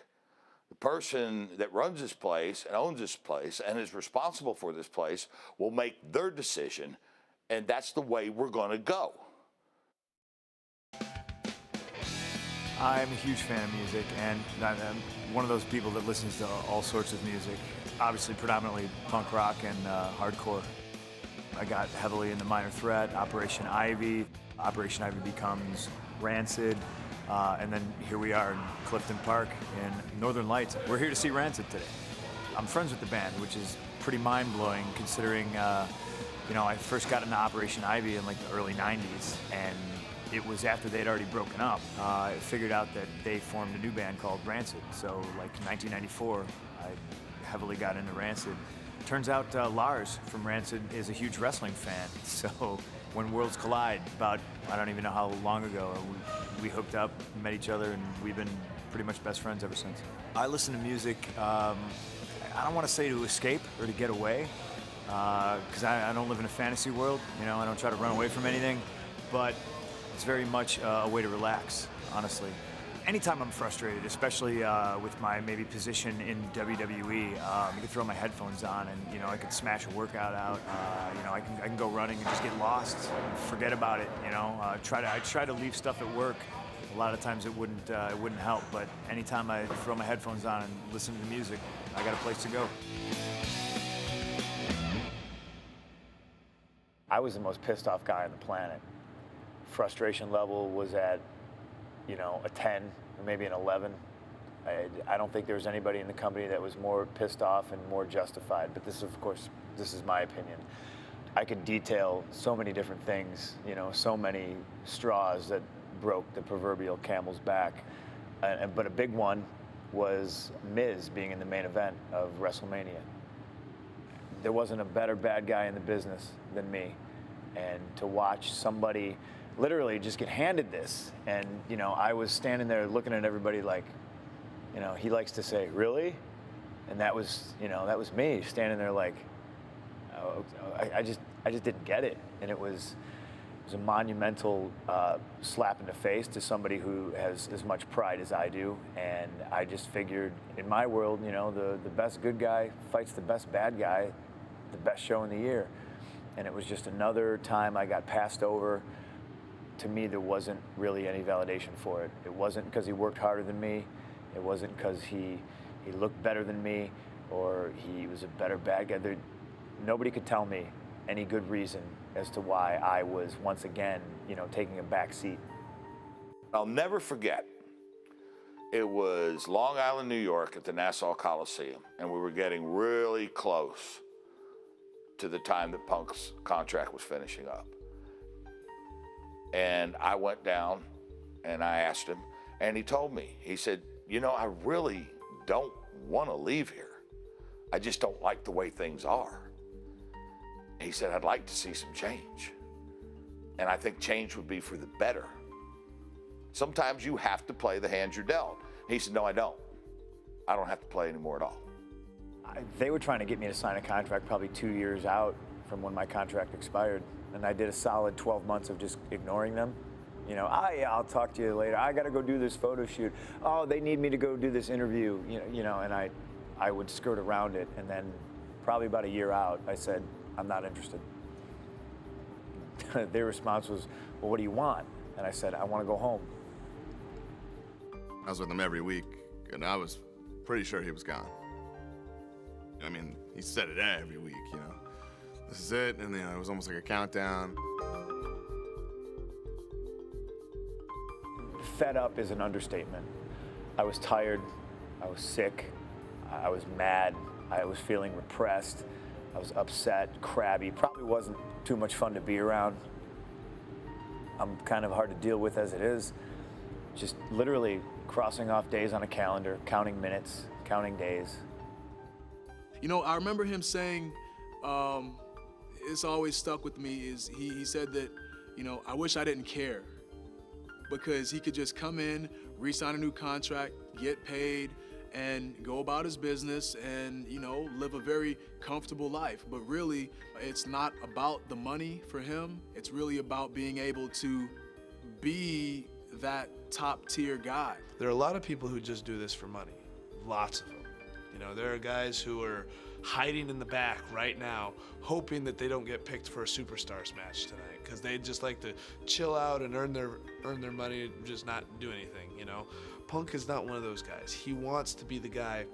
the person that runs this place and owns this place and is responsible for this place will make their decision. And that's the way we're going to go. I'm a huge fan of music, and I'm one of those people that listens to all sorts of music. Obviously, predominantly punk rock and hardcore. I got heavily into Minor Threat, Operation Ivy. Operation Ivy becomes Rancid, and then here we are in Clifton Park in Northern Lights. We're here to see Rancid today. I'm friends with the band, which is pretty mind-blowing considering I first got into Operation Ivy in like the early 90s, and it was after they'd already broken up. I figured out that they formed a new band called Rancid. So like 1994, I heavily got into Rancid. Turns out Lars from Rancid is a huge wrestling fan. So when worlds collide, about, I don't even know how long ago, we hooked up, met each other, and we've been pretty much best friends ever since. I listen to music, I don't want to say to escape or to get away, because I don't live in a fantasy world, I don't try to run away from anything, but it's very much a way to relax, honestly. Anytime I'm frustrated, especially with my maybe position in WWE, I can throw my headphones on and, you know, I could smash a workout out. You know, I can go running and just get lost and forget about it, you know. I try to leave stuff at work. A lot of times it wouldn't help, but anytime I throw my headphones on and listen to the music, I got a place to go. I was the most pissed off guy on the planet. Frustration level was at, you know, a 10 or maybe an 11. I don't think there was anybody in the company that was more pissed off and more justified, but this is, of course, this is my opinion. I could detail so many different things, you know, so many straws that broke the proverbial camel's back. But a big one was Miz being in the main event of WrestleMania. There wasn't a better bad guy in the business than me. And to watch somebody literally just get handed this, and, you know, I was standing there looking at everybody like, you know, he likes to say, really? And that was, you know, that was me standing there like, oh, I just didn't get it. And it was a monumental slap in the face to somebody who has as much pride as I do. And I just figured, in my world, you know, the best good guy fights the best bad guy, the best show in the year. And it was just another time I got passed over. To me, there wasn't really any validation for it. It wasn't because he worked harder than me. It wasn't because he looked better than me, or he was a better bad guy. Nobody could tell me any good reason as to why I was, once again, you know, taking a back seat. I'll never forget. It was Long Island, New York at the Nassau Coliseum, and we were getting really close to the time that Punk's contract was finishing up. And I went down and I asked him, and he told me, he said, you know, I really don't want to leave here. I just don't like the way things are. He said, I'd like to see some change. And I think change would be for the better. Sometimes you have to play the hand you're dealt. He said, no, I don't. I don't have to play anymore at all. They were trying to get me to sign a contract probably 2 years out from when my contract expired. And I did a solid 12 months of just ignoring them. You know, yeah, I'll talk to you later. I got to go do this photo shoot. Oh, they need me to go do this interview. You know, and I would skirt around it. And then probably about a year out, I said, I'm not interested. Their response was, well, what do you want? And I said, I want to go home. I was with him every week, and I was pretty sure he was gone. I mean, he said it every week, you know. This is it, and then it was almost like a countdown. Fed up is an understatement. I was tired, I was sick, I was mad, I was feeling repressed, I was upset, crabby, probably wasn't too much fun to be around. I'm kind of hard to deal with as it is. Just literally crossing off days on a calendar, counting minutes, counting days. You know, I remember him saying, it's always stuck with me, is he said that, you know, I wish I didn't care, because he could just come in, re-sign a new contract, get paid, and go about his business and, you know, live a very comfortable life. But really, it's not about the money for him. It's really about being able to be that top-tier guy. There are a lot of people who just do this for money. Lots of them. You know, there are guys who are hiding in the back right now, hoping that they don't get picked for a Superstars match tonight, because they just like to chill out and earn their money and just not do anything, you know. Punk is not one of those guys. He wants to be the guy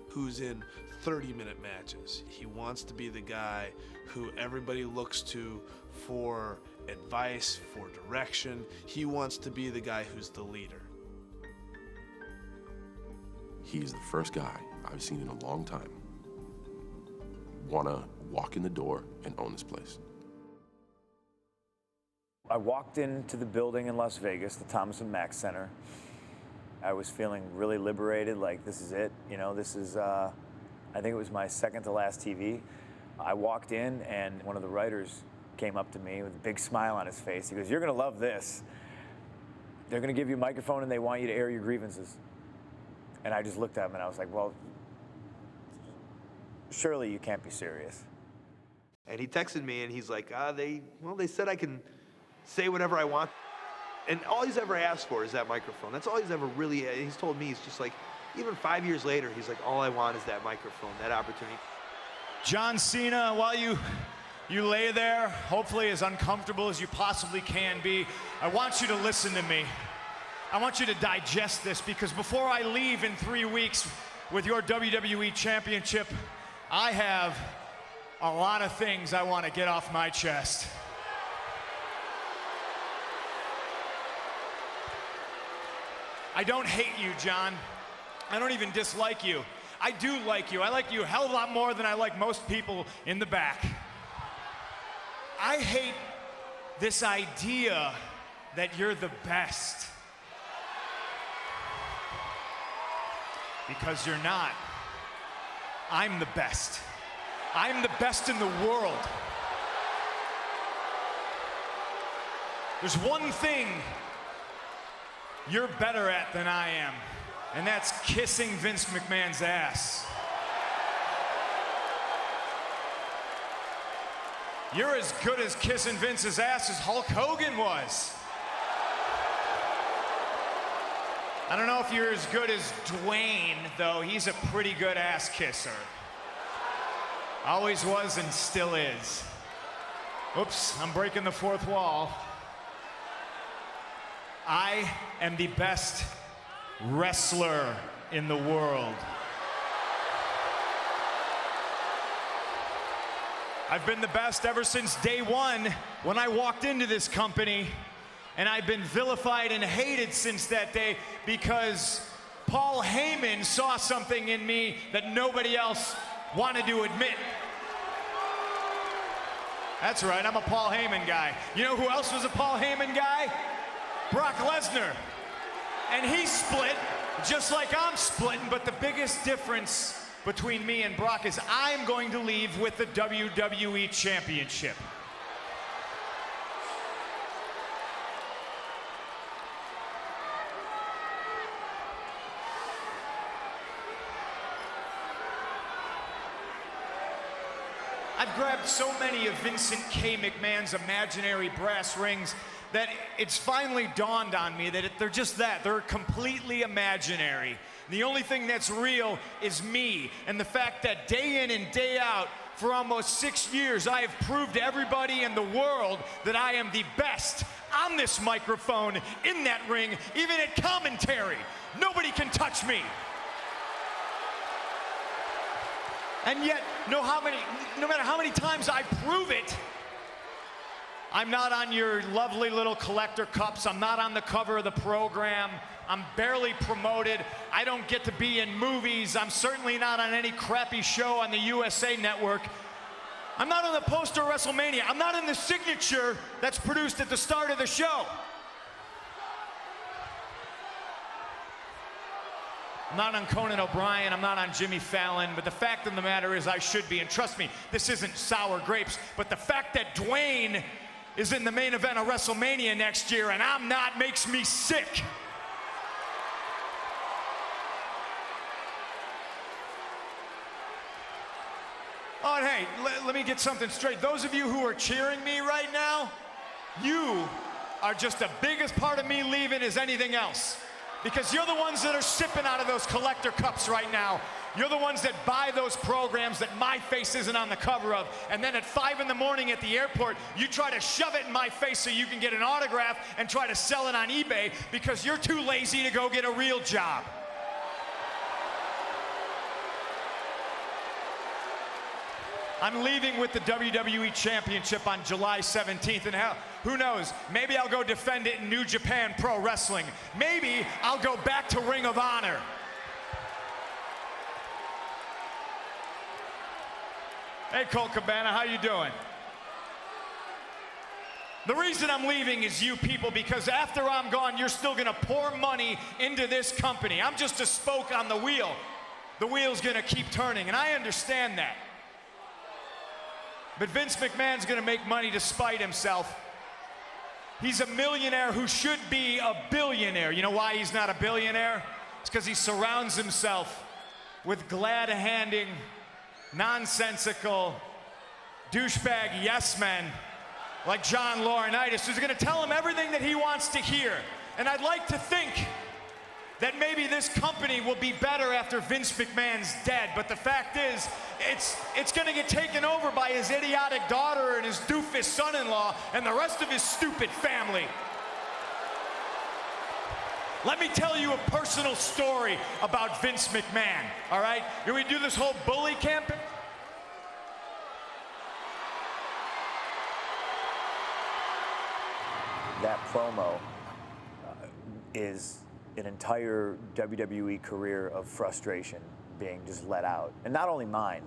who's in 30-minute matches. He wants to be the guy who everybody looks to for advice, for direction. He wants to be the guy who's the leader. He's the first guy I've seen in a long time want to walk in the door and own this place. I walked into the building in Las Vegas, the Thomas and Mack Center. I was feeling really liberated, like this is it. You know, this is, I think it was my second to last TV. I walked in and one of the writers came up to me with a big smile on his face. He goes, you're gonna love this. They're gonna give you a microphone and they want you to air your grievances. And I just looked at him and I was like, well, surely you can't be serious. And he texted me and he's like, they said I can say whatever I want. And all he's ever asked for is that microphone. That's all he's ever really, he's told me, he's just like, even 5 years later, he's like, all I want is that microphone, that opportunity. John Cena, while you lay there, hopefully as uncomfortable as you possibly can be, I want you to listen to me. I want you to digest this, because before I leave in 3 weeks with your WWE Championship, I have a lot of things I want to get off my chest. I don't hate you, John. I don't even dislike you. I do like you. I like you a hell of a lot more than I like most people in the back. I hate this idea that you're the best. Because you're not. I'm the best. I'm the best in the world. There's one thing you're better at than I am, and that's kissing Vince McMahon's ass. You're as good as kissing Vince's ass as Hulk Hogan was. I don't know if you're as good as Dwayne, though. He's a pretty good ass kisser. Always was and still is. Oops, I'm breaking the fourth wall. I am the best wrestler in the world. I've been the best ever since day one when I walked into this company, and I've been vilified and hated since that day because Paul Heyman saw something in me that nobody else wanted to admit. That's right, I'm a Paul Heyman guy. You know who else was a Paul Heyman guy? Brock Lesnar. And he's split, just like I'm splitting, but the biggest difference between me and Brock is I'm going to leave with the WWE Championship. I've grabbed so many of Vincent K. McMahon's imaginary brass rings that it's finally dawned on me that they're just that. They're completely imaginary. The only thing that's real is me, and the fact that day in and day out for almost 6 years I have proved to everybody in the world that I am the best on this microphone, in that ring, even at commentary. Nobody can touch me. And yet, no matter how many times I prove it, I'm not on your lovely little collector cups. I'm not on the cover of the program. I'm barely promoted. I don't get to be in movies. I'm certainly not on any crappy show on the USA Network. I'm not on the poster of WrestleMania. I'm not in the signature that's produced at the start of the show. I'm not on Conan O'Brien, I'm not on Jimmy Fallon, but the fact of the matter is I should be, and trust me, this isn't sour grapes, but the fact that Dwayne is in the main event of WrestleMania next year and I'm not makes me sick. Oh, and hey, let me get something straight. Those of you who are cheering me right now, you are just the biggest part of me leaving as anything else. Because you're the ones that are sipping out of those collector cups right now. You're the ones that buy those programs that my face isn't on the cover of. And then at 5 in the morning at the airport, you try to shove it in my face so you can get an autograph and try to sell it on eBay because you're too lazy to go get a real job. I'm leaving with the WWE Championship on July 17th, and hell, who knows, maybe I'll go defend it in New Japan Pro Wrestling. Maybe I'll go back to Ring of Honor. Hey, Colt Cabana, how you doing? The reason I'm leaving is you people, because after I'm gone, you're still gonna pour money into this company. I'm just a spoke on the wheel. The wheel's gonna keep turning, and I understand that. But Vince McMahon's gonna make money to spite himself. He's a millionaire who should be a billionaire. You know why he's not a billionaire? It's because he surrounds himself with glad-handing, nonsensical, douchebag yes men like John Laurinaitis, who's going to tell him everything that he wants to hear. And I'd like to think that maybe this company will be better after Vince McMahon's dead. But the fact is, it's going to get taken over by his idiotic daughter and his doofus son-in-law and the rest of his stupid family. Let me tell you a personal story about Vince McMahon, all right? Can we do this whole bully campaign? That promo is an entire WWE career of frustration being just let out. And not only mine,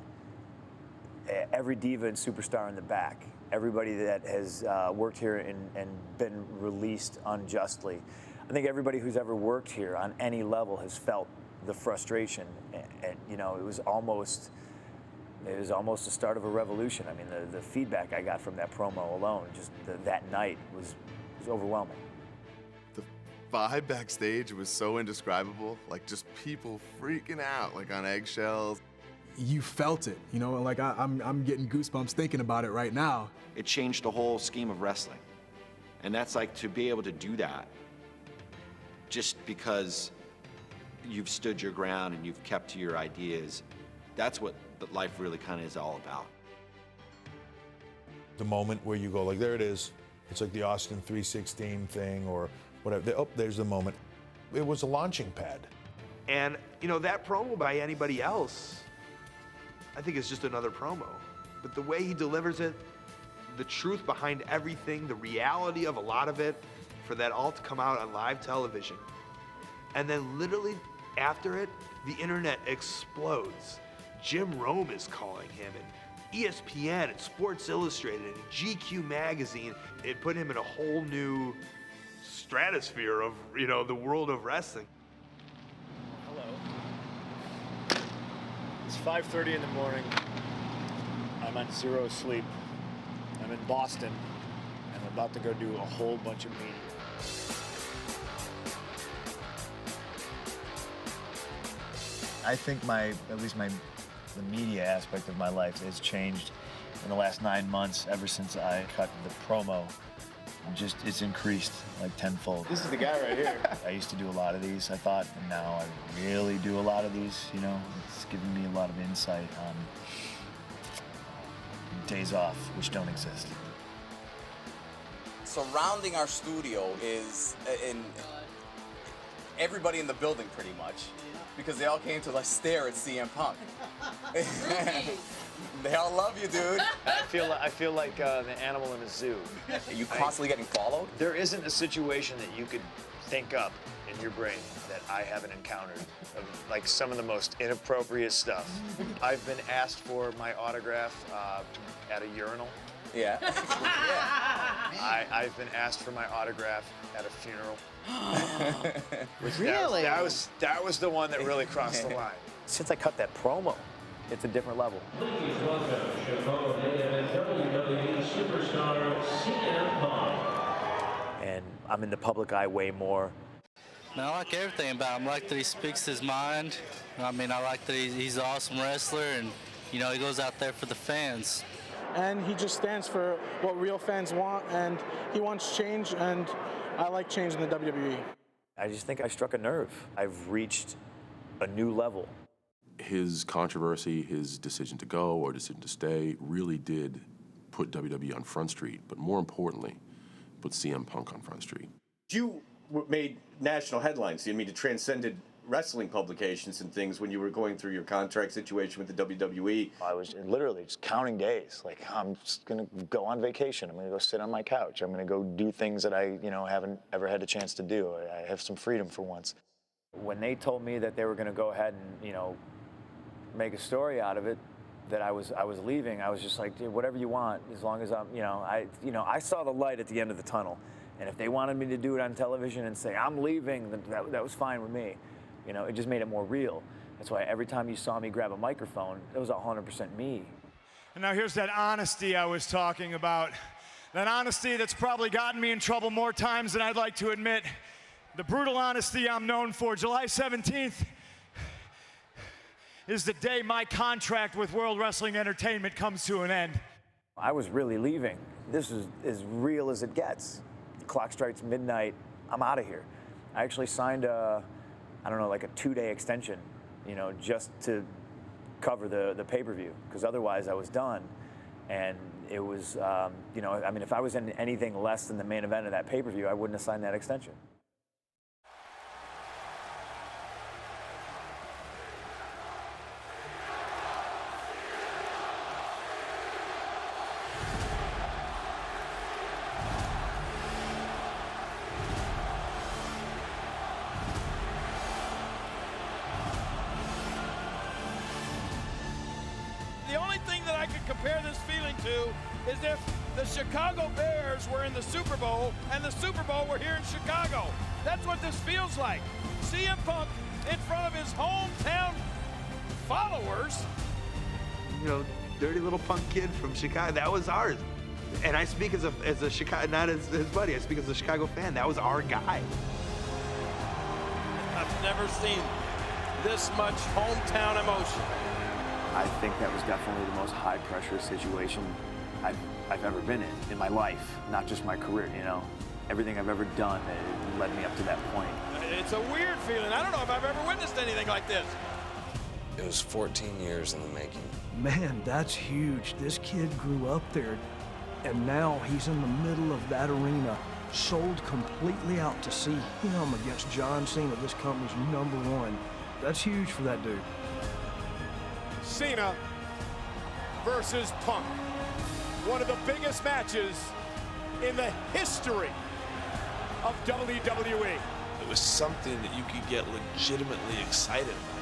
every diva and superstar in the back, everybody that has worked here and been released unjustly. I think everybody who's ever worked here on any level has felt the frustration. And you know, it was almost the start of a revolution. I mean, the feedback I got from that promo alone, just that night was overwhelming. The vibe backstage was so indescribable, like just people freaking out, like on eggshells. You felt it, you know, like I'm getting goosebumps thinking about it right now. It changed the whole scheme of wrestling. And that's like, to be able to do that just because you've stood your ground and you've kept to your ideas, that's what life really kind of is all about. The moment where you go like, there it is. It's like the Austin 316 thing or whatever. Oh, there's the moment. It was a launching pad. And, you know, that promo by anybody else, I think is just another promo. But the way he delivers it, the truth behind everything, the reality of a lot of it, for that all to come out on live television. And then literally after it, the internet explodes. Jim Rome is calling him, and ESPN and Sports Illustrated and GQ magazine. It put him in a whole new stratosphere of, you know, the world of wrestling. Hello. It's 5:30 in the morning. I'm on zero sleep. I'm in Boston, and I'm about to go do a whole bunch of media. I think the media aspect of my life has changed in the last 9 months ever since I cut the promo. It's increased like tenfold. This is the guy right here. I used to do a lot of these, I thought, and now I really do a lot of these, you know. It's given me a lot of insight on days off, which don't exist. Surrounding our studio is everybody in the building pretty much, because they all came to like stare at CM Punk. They all love you, dude. I feel like the animal in a zoo. Are you constantly getting followed? There isn't a situation that you could think up in your brain that I haven't encountered. Like some of the most inappropriate stuff. I've been asked for my autograph at a urinal. Yeah. I've been asked for my autograph at a funeral. Really? That was the one that really crossed the line. Since I cut that promo, it's a different level. Please welcome Chicago and WWE superstar CM Punk. And I'm in the public eye way more. Man, I like everything about him. I like that he speaks his mind. I mean, I like that he's an awesome wrestler, and, you know, he goes out there for the fans. And he just stands for what real fans want, and he wants change, and I like change in the WWE. I just think I struck a nerve. I've reached a new level. His controversy, his decision to go or decision to stay really did put WWE on Front Street, but more importantly, put CM Punk on Front Street. You made national headlines. You transcended wrestling publications and things when you were going through your contract situation with the WWE. I was literally just counting days. Like, I'm just gonna go on vacation. I'm gonna go sit on my couch. I'm gonna go do things that I, haven't ever had a chance to do. I have some freedom for once. When they told me that they were gonna go ahead and, make a story out of it, that I was leaving, I was just like, dude, whatever you want, as long as I'm, I saw the light at the end of the tunnel. And if they wanted me to do it on television and say, I'm leaving, then that was fine with me. It just made it more real. That's why every time you saw me grab a microphone, it was 100% me. And now here's that honesty I was talking about. That honesty that's probably gotten me in trouble more times than I'd like to admit. The brutal honesty I'm known for. July 17th is the day my contract with World Wrestling Entertainment comes to an end. I was really leaving. This is as real as it gets. The clock strikes midnight, I'm out of here. I actually signed a 2-day extension, just to cover the pay-per-view, because otherwise I was done. And it was, if I was in anything less than the main event of that pay-per-view, I wouldn't have signed that extension. The only thing that I could compare this feeling to is if the Chicago Bears were in the Super Bowl and the Super Bowl were here in Chicago. That's what this feels like. CM Punk in front of his hometown followers. Dirty little punk kid from Chicago. That was ours. And I speak as a Chicago, not as his buddy. I speak as a Chicago fan. That was our guy. I've never seen this much hometown emotion. I think that was definitely the most high-pressure situation I've ever been in my life, not just my career, Everything I've ever done led me up to that point. It's a weird feeling. I don't know if I've ever witnessed anything like this. It was 14 years in the making. Man, that's huge. This kid grew up there, and now he's in the middle of that arena, sold completely out to see him against John Cena, this company's #1. That's huge for that dude. Cena versus Punk. One of the biggest matches in the history of WWE. It was something that you could get legitimately excited about.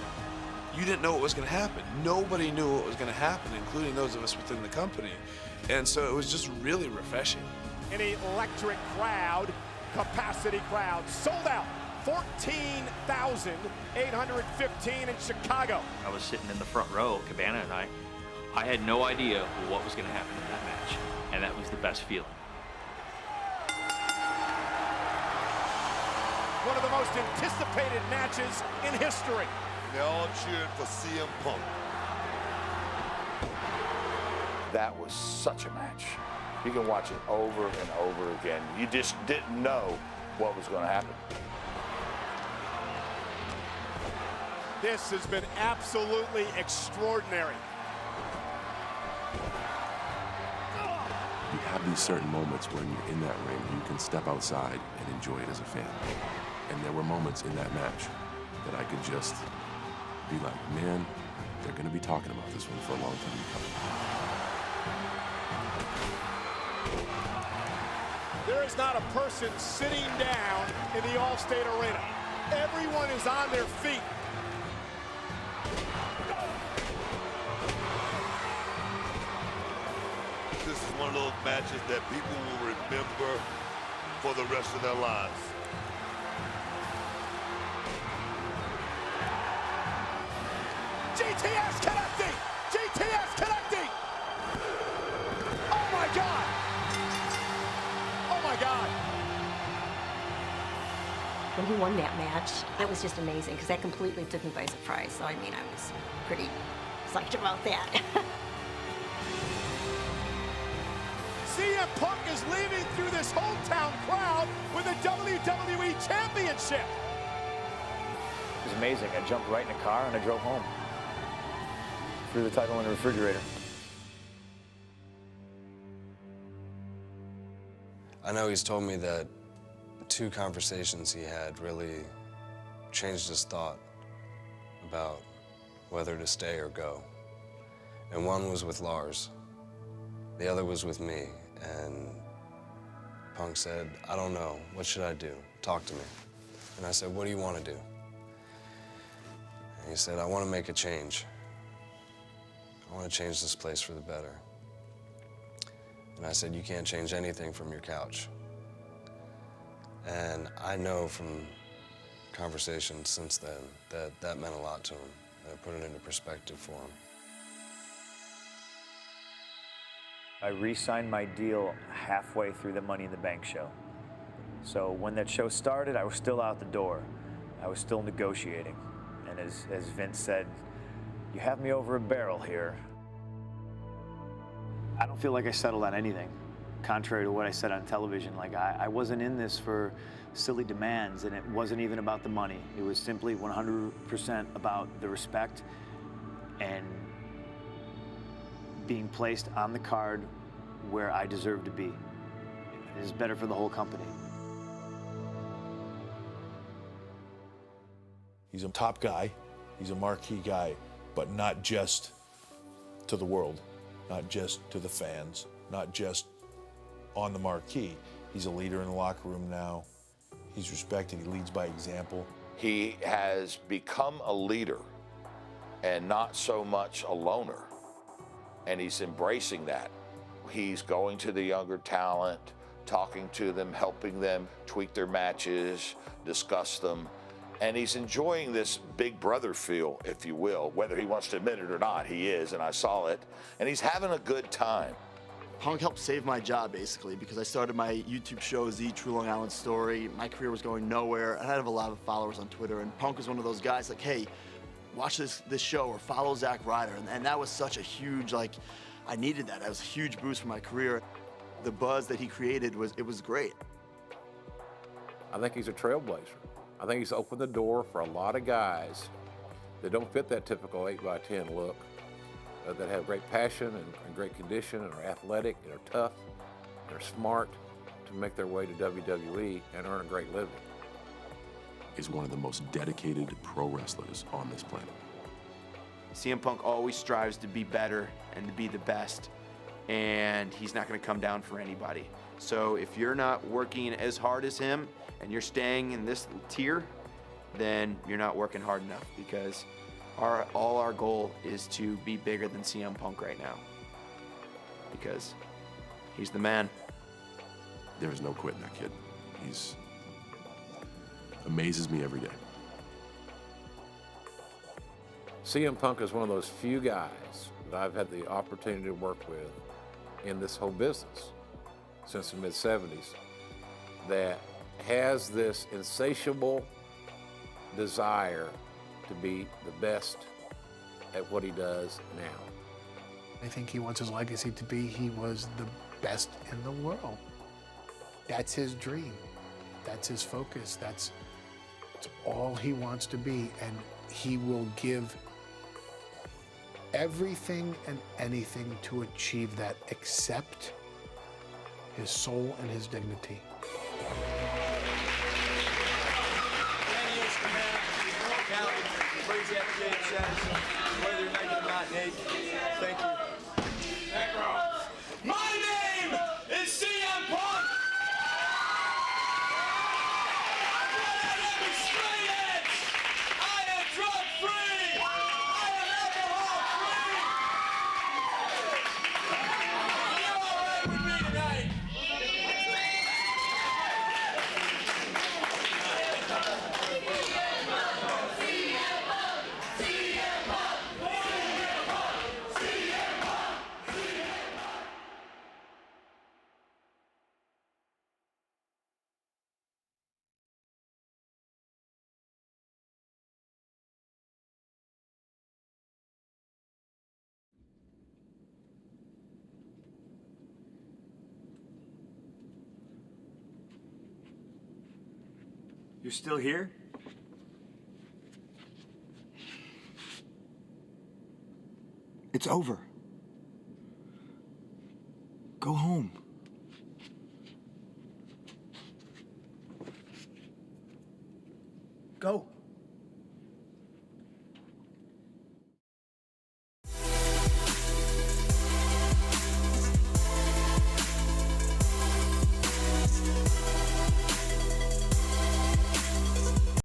You didn't know what was going to happen. Nobody knew what was going to happen, including those of us within the company. And so it was just really refreshing. An electric crowd, capacity crowd, sold out. 14,815 in Chicago. I was sitting in the front row, Cabana and I had no idea what was going to happen in that match, and that was the best feeling. One of the most anticipated matches in history. They're all cheering for CM Punk. That was such a match. You can watch it over and over again. You just didn't know what was going to happen. This has been absolutely extraordinary. You have these certain moments when you're in that ring, you can step outside and enjoy it as a fan. And there were moments in that match that I could just be like, man, they're going to be talking about this one for a long time to come. There is not a person sitting down in the Allstate Arena. Everyone is on their feet. This is one of those matches that people will remember for the rest of their lives. GTS connecting! GTS connecting! Oh my God! Oh my God! When he won that match, that was just amazing because that completely took me by surprise. So I was pretty psyched about that. CM Punk is leaving through this hometown crowd with a WWE Championship. It was amazing. I jumped right in a car and I drove home. Threw the title in the refrigerator. I know he's told me that 2 conversations he had really changed his thought about whether to stay or go. And one was with Lars. The other was with me. And Punk said, I don't know. What should I do? Talk to me. And I said, what do you want to do? And he said, I want to make a change. I want to change this place for the better. And I said, you can't change anything from your couch. And I know from conversations since then that that meant a lot to him. That put it into perspective for him. I re-signed my deal halfway through the Money in the Bank show. So when that show started, I was still out the door. I was still negotiating. And as Vince said, you have me over a barrel here. I don't feel like I settled on anything, contrary to what I said on television. Like, I wasn't in this for silly demands, and it wasn't even about the money. It was simply 100% about the respect and being placed on the card where I deserve to be. It is better for the whole company. He's a top guy, he's a marquee guy, but not just to the world, not just to the fans, not just on the marquee. He's a leader in the locker room now. He's respected, he leads by example. He has become a leader and not so much a loner, and he's embracing that. He's going to the younger talent, talking to them, helping them tweak their matches, discuss them. And he's enjoying this big brother feel, if you will. Whether he wants to admit it or not, he is, and I saw it. And he's having a good time. Punk helped save my job, basically, because I started my YouTube show, Z True Long Island Story. My career was going nowhere. I had a lot of followers on Twitter, and Punk was one of those guys like, hey, watch this show or follow Zack Ryder. And that was such a huge, like, I needed that. That was a huge boost for my career. The buzz that he created was great. I think he's a trailblazer. I think he's opened the door for a lot of guys that don't fit that typical 8x10 look, that have great passion and great condition and are athletic and are tough and are smart to make their way to WWE and earn a great living. Is one of the most dedicated pro wrestlers on this planet. CM Punk always strives to be better and to be the best, and he's not going to come down for anybody. So if you're not working as hard as him and you're staying in this tier, then you're not working hard enough, because all our goal is to be bigger than CM Punk right now, because he's the man. There is no quitting that kid. He's amazes me every day. CM Punk is one of those few guys that I've had the opportunity to work with in this whole business since the mid-70s that has this insatiable desire to be the best at what he does now. I think he wants his legacy to be he was the best in the world. That's his dream. That's his focus. That's all he wants to be, and he will give everything and anything to achieve that, except his soul and his dignity. Thank you. My name is CM Punk. I am straight edge. I am drug free. I am alcohol free. You're all right with me tonight. You're still here? It's over. Go home. Go.